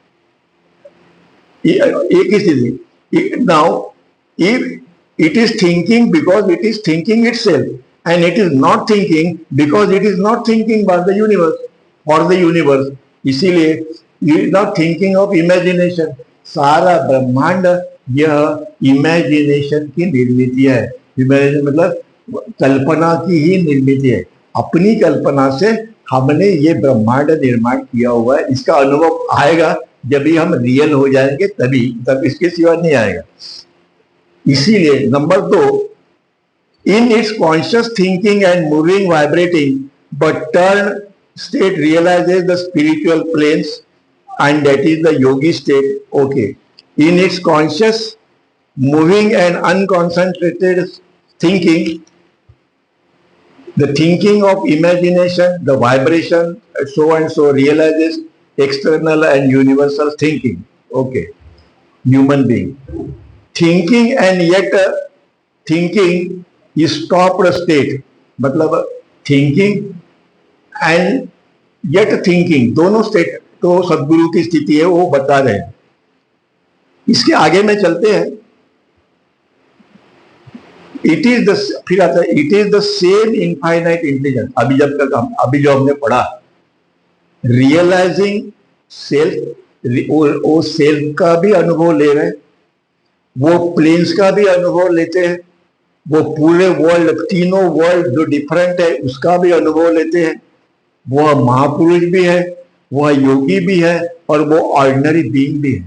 एक ही स्थिति। Now if it is thinking because it is thinking itself and it is not thinking because it is not thinking by the universe for the universe. इसीलिए you is not thinking of imagination. सारा ब्रह्मांड यह imagination की निर्मित है। Imagination मतलब कल्पना की ही निर्मित है। अपनी कल्पना से हमने ये ब्रह्मांड निर्माण किया हुआ है। इसका अनुभव आएगा जब भी हम रियल हो जाएंगे, तब इसके सिवा नहीं आएगा। इसीलिए number 2, in its conscious thinking and moving vibrating but turn state realizes the spiritual planes and that is the yogi state. Okay, in its conscious moving and unconcentrated thinking, the thinking of imagination, the vibration, so and so realizes external and universal thinking. Okay, human being thinking and yet thinking is stopped state, मतलब thinking and yet thinking दोनों state तो सदगुरु की स्थिति है, वो बता रहे हैं। इसके आगे में चलते हैं। इट इज द फिर आता है it is the semi infinite intelligence. अभी जो हमने पढ़ा, रियलाइजिंग सेल्फ, वो सेल्फ का भी अनुभव ले रहे हैं, वो प्लेन्स का भी अनुभव लेते हैं, वो पूरे वर्ल्ड, तीनों वर्ल्ड जो डिफरेंट है उसका भी अनुभव लेते हैं। वह महापुरुष भी है, वह योगी भी है और वो ऑर्डिनरी बीइंग भी है।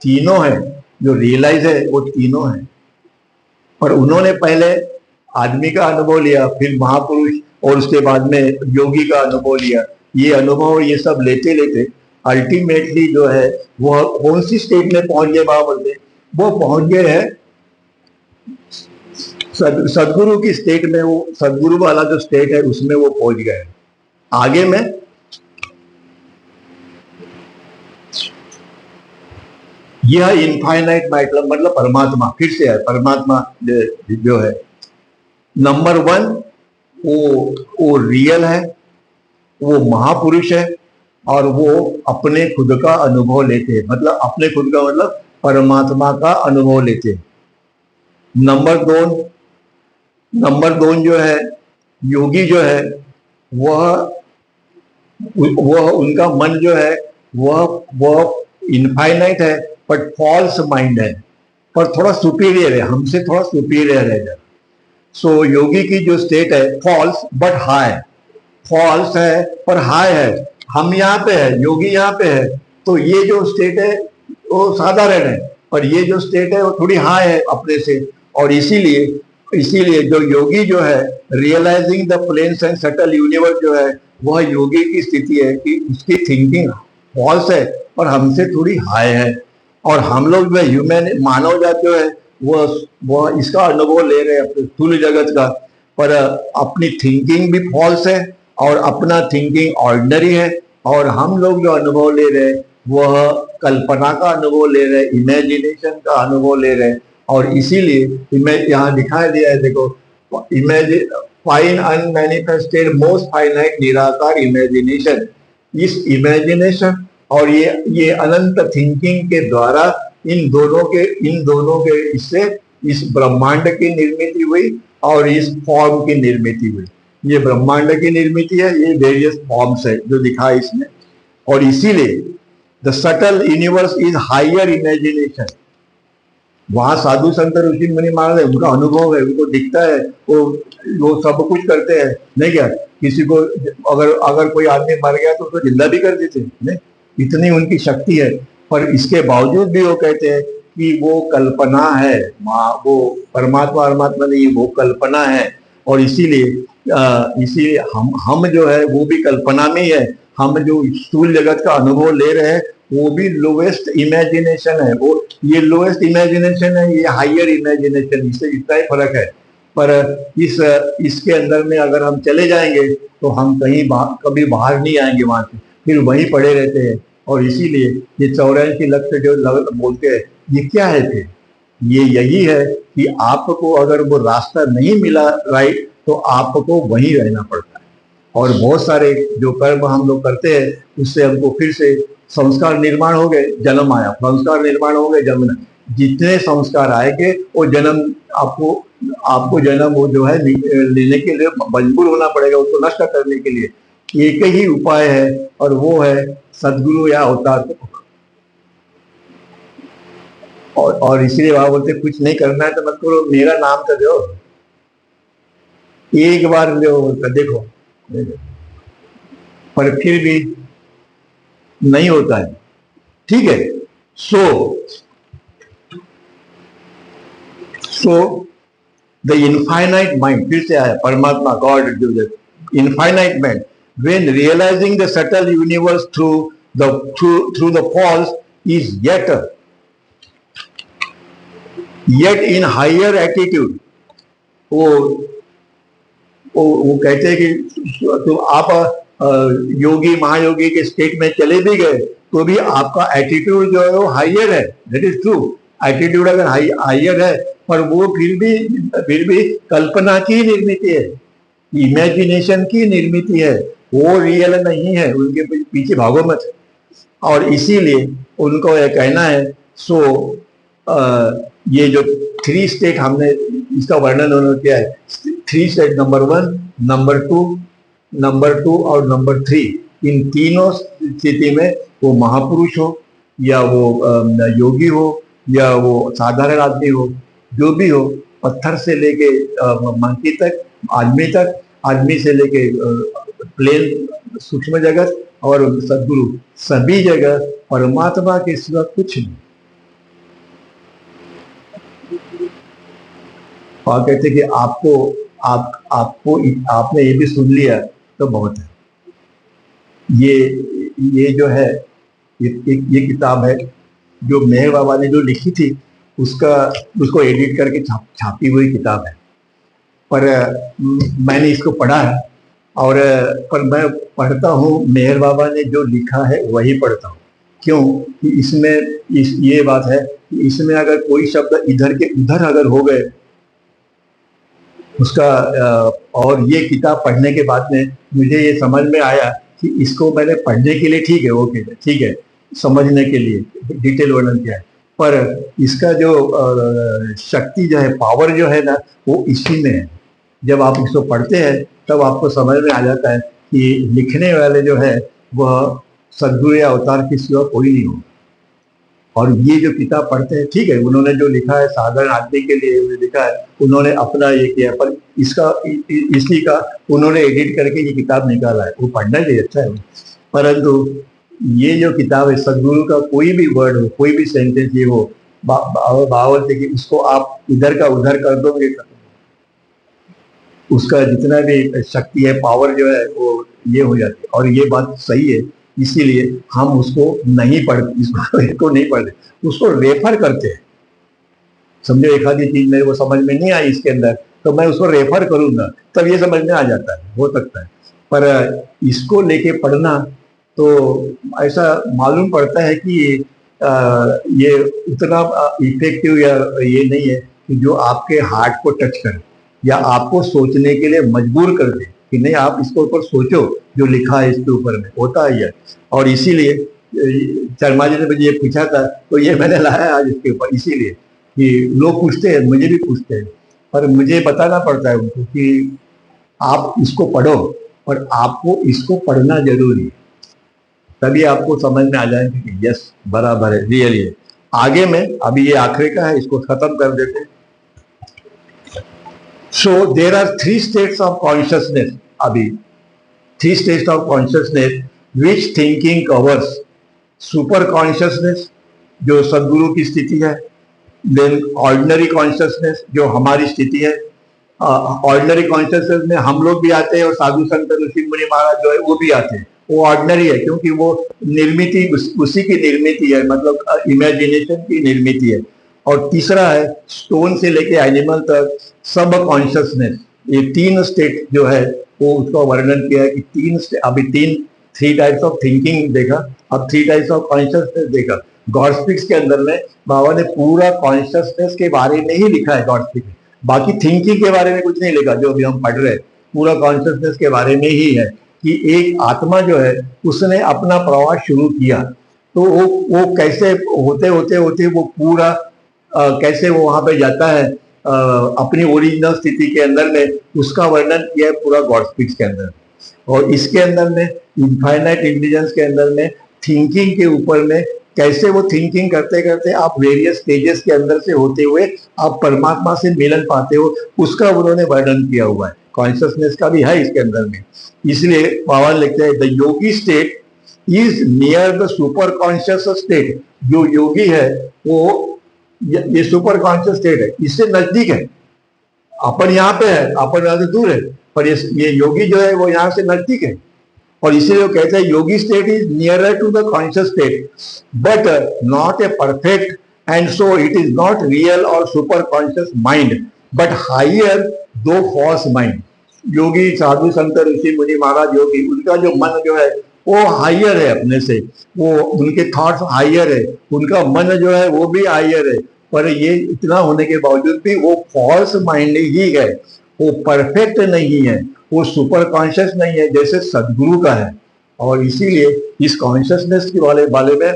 तीनों है, जो रियलाइज है वो तीनों है। और उन्होंने पहले आदमी का अनुभव लिया, फिर महापुरुष और उसके बाद में योगी का अनुभव लिया। ये अनुभव ये सब लेते लेते अल्टीमेटली जो है वह कौन सी स्टेट में पहुंच गए? बाबा बोलते वो पहुंच गए हैं सदगुरु की स्टेट में। वो सदगुरु वाला जो स्टेट है उसमें वो पहुंच गए। आगे में यह इनफाइनाइट मतलब परमात्मा, फिर से है परमात्मा जो है नंबर 1, वो रियल है, वो महापुरुष है और वो अपने खुद का अनुभव लेते हैं। मतलब अपने खुद का मतलब परमात्मा का अनुभव लेते हैं। नंबर 2 जो है योगी जो है वह उनका मन जो है वह इनफाइनाइट है, बट फॉल्स माइंड है, पर थोड़ा सुपीरियर है, हमसे थोड़ा सुपीरियर है। सो योगी की जो स्टेट है फॉल्स बट हाई, फॉल्स है पर हाई है। हम यहाँ पे है, योगी यहाँ पे है, तो ये जो स्टेट है वो साधारण है, पर ये जो स्टेट है वो थोड़ी हाई है अपने से। और इसीलिए इसीलिए जो योगी जो है, realizing the planes and subtle universe जो है, वह योगी की स्थिति है कि उसकी थिंकिंग फॉल्स है पर हमसे थोड़ी हाई है। और हम लोग जो ह्यूमन मानव जात जो है वह इसका अनुभव ले रहे हैं अपने स्थूल जगत का, पर अपनी थिंकिंग भी फॉल्स है और अपना थिंकिंग ऑर्डिनरी है। और हम लोग जो अनुभव ले रहे हैं वह कल्पना का अनुभव ले रहे हैं, इमेजिनेशन का अनुभव ले रहे हैं। और इसीलिए यहाँ दिखाई दिया है, देखो, फाइन अनमैनिफेस्टेड मोस्ट फाइनाइट निराकार इमेजिनेशन। इस इमेजिनेशन और ये अनंत थिंकिंग के द्वारा इन दोनों के इससे इस ब्रह्मांड की निर्मित हुई और इस फॉर्म की निर्मित हुई। ये ब्रह्मांड की निर्मित है, ये वेरियस फॉर्म्स है जो दिखा है इसमें। और इसीलिए the subtle universe is higher imagination. वहां साधु संत ऋषि मुनि महाराज है, उनका अनुभव है, उनको दिखता है, वो सब कुछ करते हैं, नहीं क्या? किसी को अगर कोई आदमी मर गया तो उसको जिंदा भी कर देते हैं, इतनी उनकी शक्ति है। पर इसके बावजूद भी वो कहते हैं कि वो कल्पना है, वो परमात्मा नहीं, वो कल्पना है। और इसीलिए हम जो है वो भी कल्पना में ही है। हम जो स्थूल जगत का अनुभव ले रहे हैं वो भी लोएस्ट इमेजिनेशन है, वो ये लोएस्ट इमेजिनेशन है, ये हायर इमेजिनेशन, इससे इतना ही फर्क है। पर इसके अंदर में अगर हम चले जाएंगे तो हम कभी बाहर नहीं आएंगे वहां से, फिर वहीं पड़े रहते हैं। और इसीलिए ये 84 लक्ष्य जो बोलते हैं, ये क्या है? फिर ये यही है कि आपको अगर वो रास्ता नहीं मिला राइट, तो आपको वहीं रहना पड़ता है। और बहुत सारे जो कर्म हम लोग करते हैं उससे हमको फिर से संस्कार निर्माण हो गए, जन्म आया, संस्कार निर्माण हो गए, जन्म। जितने संस्कार आएंगे वो जन्म आपको जन्म वो जो है लेने के लिए मजबूर होना पड़ेगा, उसको नष्ट करने के लिए। एक ही उपाय है और वो है सदगुरु या अवतार को पकड़ो। और इसीलिए वहां बोलते कुछ नहीं करना है तो मत करो, मेरा नाम तो दो, एक बार देखो, पर फिर भी नहीं होता है। ठीक है, सो द इनफाइनाइट माइंड, फिर से आया परमात्मा, God, infinite mind, when realizing the subtle universe through the false is yet in higher attitude। वो कहते हैं कि तो आप योगी महायोगी के स्टेट में चले भी गए तो भी आपका एटीट्यूड जो है वो हाइयर है। दैट इज ट्रू, एटीट्यूड अगर हाइयर है, पर वो फिर भी कल्पना की निर्मित है, इमेजिनेशन की निर्मित है, वो रियल नहीं है, उनके पीछे भागो मत। और इसीलिए उनको यह कहना है। सो ये जो 3 स्टेट हमने इसका वर्णन उन्होंने किया है, 3 स्टेट, नंबर 1, नंबर 2 और नंबर 3, इन तीनों स्थिति में वो महापुरुष हो या वो योगी हो या वो साधारण आदमी हो, जो भी हो, पत्थर से लेके मंकी तक, आदमी से लेके प्लेन सूक्ष्म जगत और सदगुरु, सभी जगह परमात्मा के सिवा कुछ नहीं। और कहते कि आपने ये भी सुन लिया तो बहुत है। ये जो है ये किताब है जो मेहर बाबा ने जो लिखी थी, उसको एडिट करके छापी हुई किताब है। पर मैंने इसको पढ़ा है और पर मैं पढ़ता हूँ, मेहर बाबा ने जो लिखा है वही पढ़ता हूँ। क्यों कि इसमें ये बात है कि इसमें अगर कोई शब्द इधर के उधर अगर हो गए उसका, और ये किताब पढ़ने के बाद में मुझे ये समझ में आया कि इसको मैंने पढ़ने के लिए ठीक है, ओके ठीक है, समझने के लिए डिटेल वर्णन किया है, पर इसका जो शक्ति जो है, पावर जो है ना, वो इसी में है। जब आप इसको पढ़ते हैं तब आपको समझ में आ जाता है कि लिखने वाले जो है वह सद्गुरु या अवतार के सिवा कोई नहीं हो। और ये जो किताब पढ़ते हैं, ठीक है, उन्होंने जो लिखा है साधारण आदमी के लिए लिखा है, उन्होंने अपना ये किया, पर इसका इसी का उन्होंने एडिट करके ये किताब निकाला है, वो पढ़ना चाहिए, अच्छा है। परंतु ये जो किताब है, सद्गुरु का कोई भी वर्ड हो, कोई भी सेंटेंस ये हो, बावल से कि उसको आप इधर का उधर कर दोगे, उसका जितना भी शक्ति है, पावर जो है, वो ये हो जाती है। और ये बात सही है, इसीलिए हम उसको नहीं पढ़ते, इसको नहीं पढ़ते, उसको रेफर करते हैं। समझो एक आधी चीज मेरे को समझ में नहीं आई इसके अंदर, तो मैं उसको रेफर करूंगा, तब ये समझ में आ जाता है, हो सकता है। पर इसको लेके पढ़ना तो ऐसा मालूम पड़ता है कि ये उतना इफेक्टिव या ये नहीं है कि जो आपके हार्ट को टच करे या आपको सोचने के लिए मजबूर कर दे कि नहीं आप इसके ऊपर सोचो, जो लिखा है इसके ऊपर में, होता है ये। और इसीलिए शर्मा जी ने मुझे ये पूछा था, तो ये मैंने लाया आज इसके ऊपर, इसीलिए कि लोग पूछते हैं, मुझे भी पूछते हैं, पर मुझे बताना पड़ता है उनको कि आप इसको पढ़ो, और आपको इसको पढ़ना जरूरी है, तभी आपको समझ में आ जाएगा कि यस बराबर है, रियल है। आगे में अभी ये आखिरी का है, इसको खत्म कर देते हैं। So there are three states of consciousness, अभी 3 states of consciousness which thinking covers. Super consciousness जो सद्गुरु की स्थिति है, then ordinary consciousness जो हमारी स्थिति है। ऑर्डिनरी कॉन्शियसनेस में हम लोग भी आते हैं और साधु संत ऋषि मुनि महाराज जो है वो भी आते हैं। वो ऑर्डिनरी है क्योंकि वो निर्मिति उसी की निर्मिति है, मतलब इमेजिनेशन की निर्मिति है। और तीसरा है स्टोन से लेके एनिमल तक सब कॉन्शियसनेस, ये 3 स्टेट जो है वो उसका वर्णन किया है कि अभी 3 टाइप्स ऑफ थिंकिंग देखा, अब 3 टाइप्स ऑफ कॉन्शियसनेस देखा। गॉड स्पीक्स के अंदर में बाबा ने पूरा कॉन्शियसनेस के बारे में ही लिखा है, गॉड स्पीक में, बाकी थिंकिंग के बारे में कुछ नहीं लिखा। जो अभी हम पढ़ रहे हैं पूरा कॉन्शियसनेस के बारे में ही है कि एक आत्मा जो है उसने अपना प्रवास शुरू किया, तो वो कैसे होते होते होते वो पूरा कैसे वो वहां पे जाता है अपनी ओरिजिनल स्थिति के अंदर में, उसका वर्णन किया है पूरा गॉड स्पीक्स के अंदर। और इसके अंदर में इनफाइनाइट इंटेलिजेंस के अंदर में थिंकिंग के ऊपर में कैसे वो थिंकिंग करते करते आप वेरियस स्टेजेस के अंदर से होते हुए आप परमात्मा से मिलन पाते हो, उसका उन्होंने वर्णन किया हुआ है। कॉन्शियसनेस का भी है इसके अंदर में, इसलिए बाबा लिखते हैं the Yogi state is near the super conscious state. जो योगी है वो ये सुपर कॉन्शियस स्टेट है, इससे नजदीक है। अपन यहाँ पे है, अपन यहाँ से दूर है, पर ये योगी जो है वो यहाँ से नजदीक है। और इसीलिए वो कहते हैं yogi state is nearer to the conscious state but not a perfect, and so it is not real और super conscious mind but higher though false mind. योगी साधु संत ऋषि मुनि महाराज योगी, उनका जो मन जो है वो हायर है अपने से, वो उनके थॉट्स हायर है, उनका मन जो है वो भी हायर है, पर ये इतना होने के बावजूद भी वो फॉल्स माइंड ही है, वो परफेक्ट नहीं है, वो सुपर कॉन्शियस नहीं है जैसे सदगुरु का है। और इसीलिए इस कॉन्शियसनेस के वाले में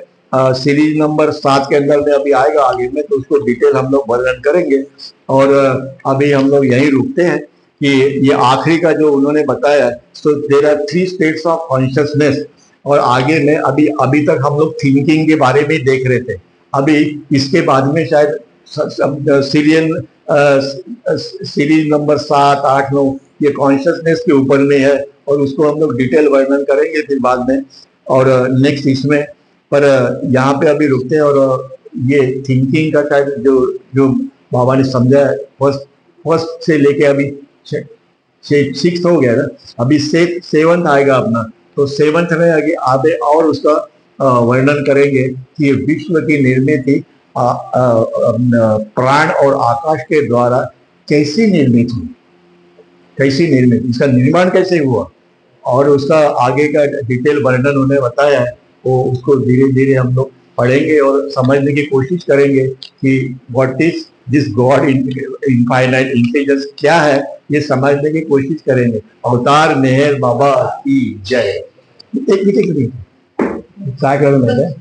सीरीज नंबर 7 के अंदर में अभी आएगा आगे में, तो उसको डिटेल हम लोग वर्णन करेंगे। और अभी हम लोग यहीं रुकते हैं कि ये आखिरी का जो उन्होंने बताया, so there are 3 states of consciousness. और आगे में अभी तक हम लोग थिंकिंग के बारे में देख रहे थे, अभी इसके बाद में शायद सीरीज नंबर 7, 8, 9 ये कॉन्शियसनेस के ऊपर में है, और उसको हम लोग डिटेल वर्णन करेंगे फिर बाद में और नेक्स्ट इसमें। पर यहाँ पे अभी रुकते हैं। और ये थिंकिंग का शायद जो बाबा ने समझा है फर्स्ट से लेके अभी 6 हो गया ना, अभी 7th आएगा अपना, तो 7th में आगे और उसका वर्णन करेंगे कि विश्व की निर्मिति प्राण और आकाश के द्वारा कैसी निर्मित हुई, इसका निर्माण कैसे हुआ, और उसका आगे का डिटेल वर्णन उन्हें बताया है। वो उसको धीरे धीरे हम लोग पढ़ेंगे और समझने की कोशिश करेंगे कि what is this God infinite intelligence क्या है, ये समझने की कोशिश करेंगे। अवतार मेहर बाबा की जय। एक मिनट क्या करूँ मैं?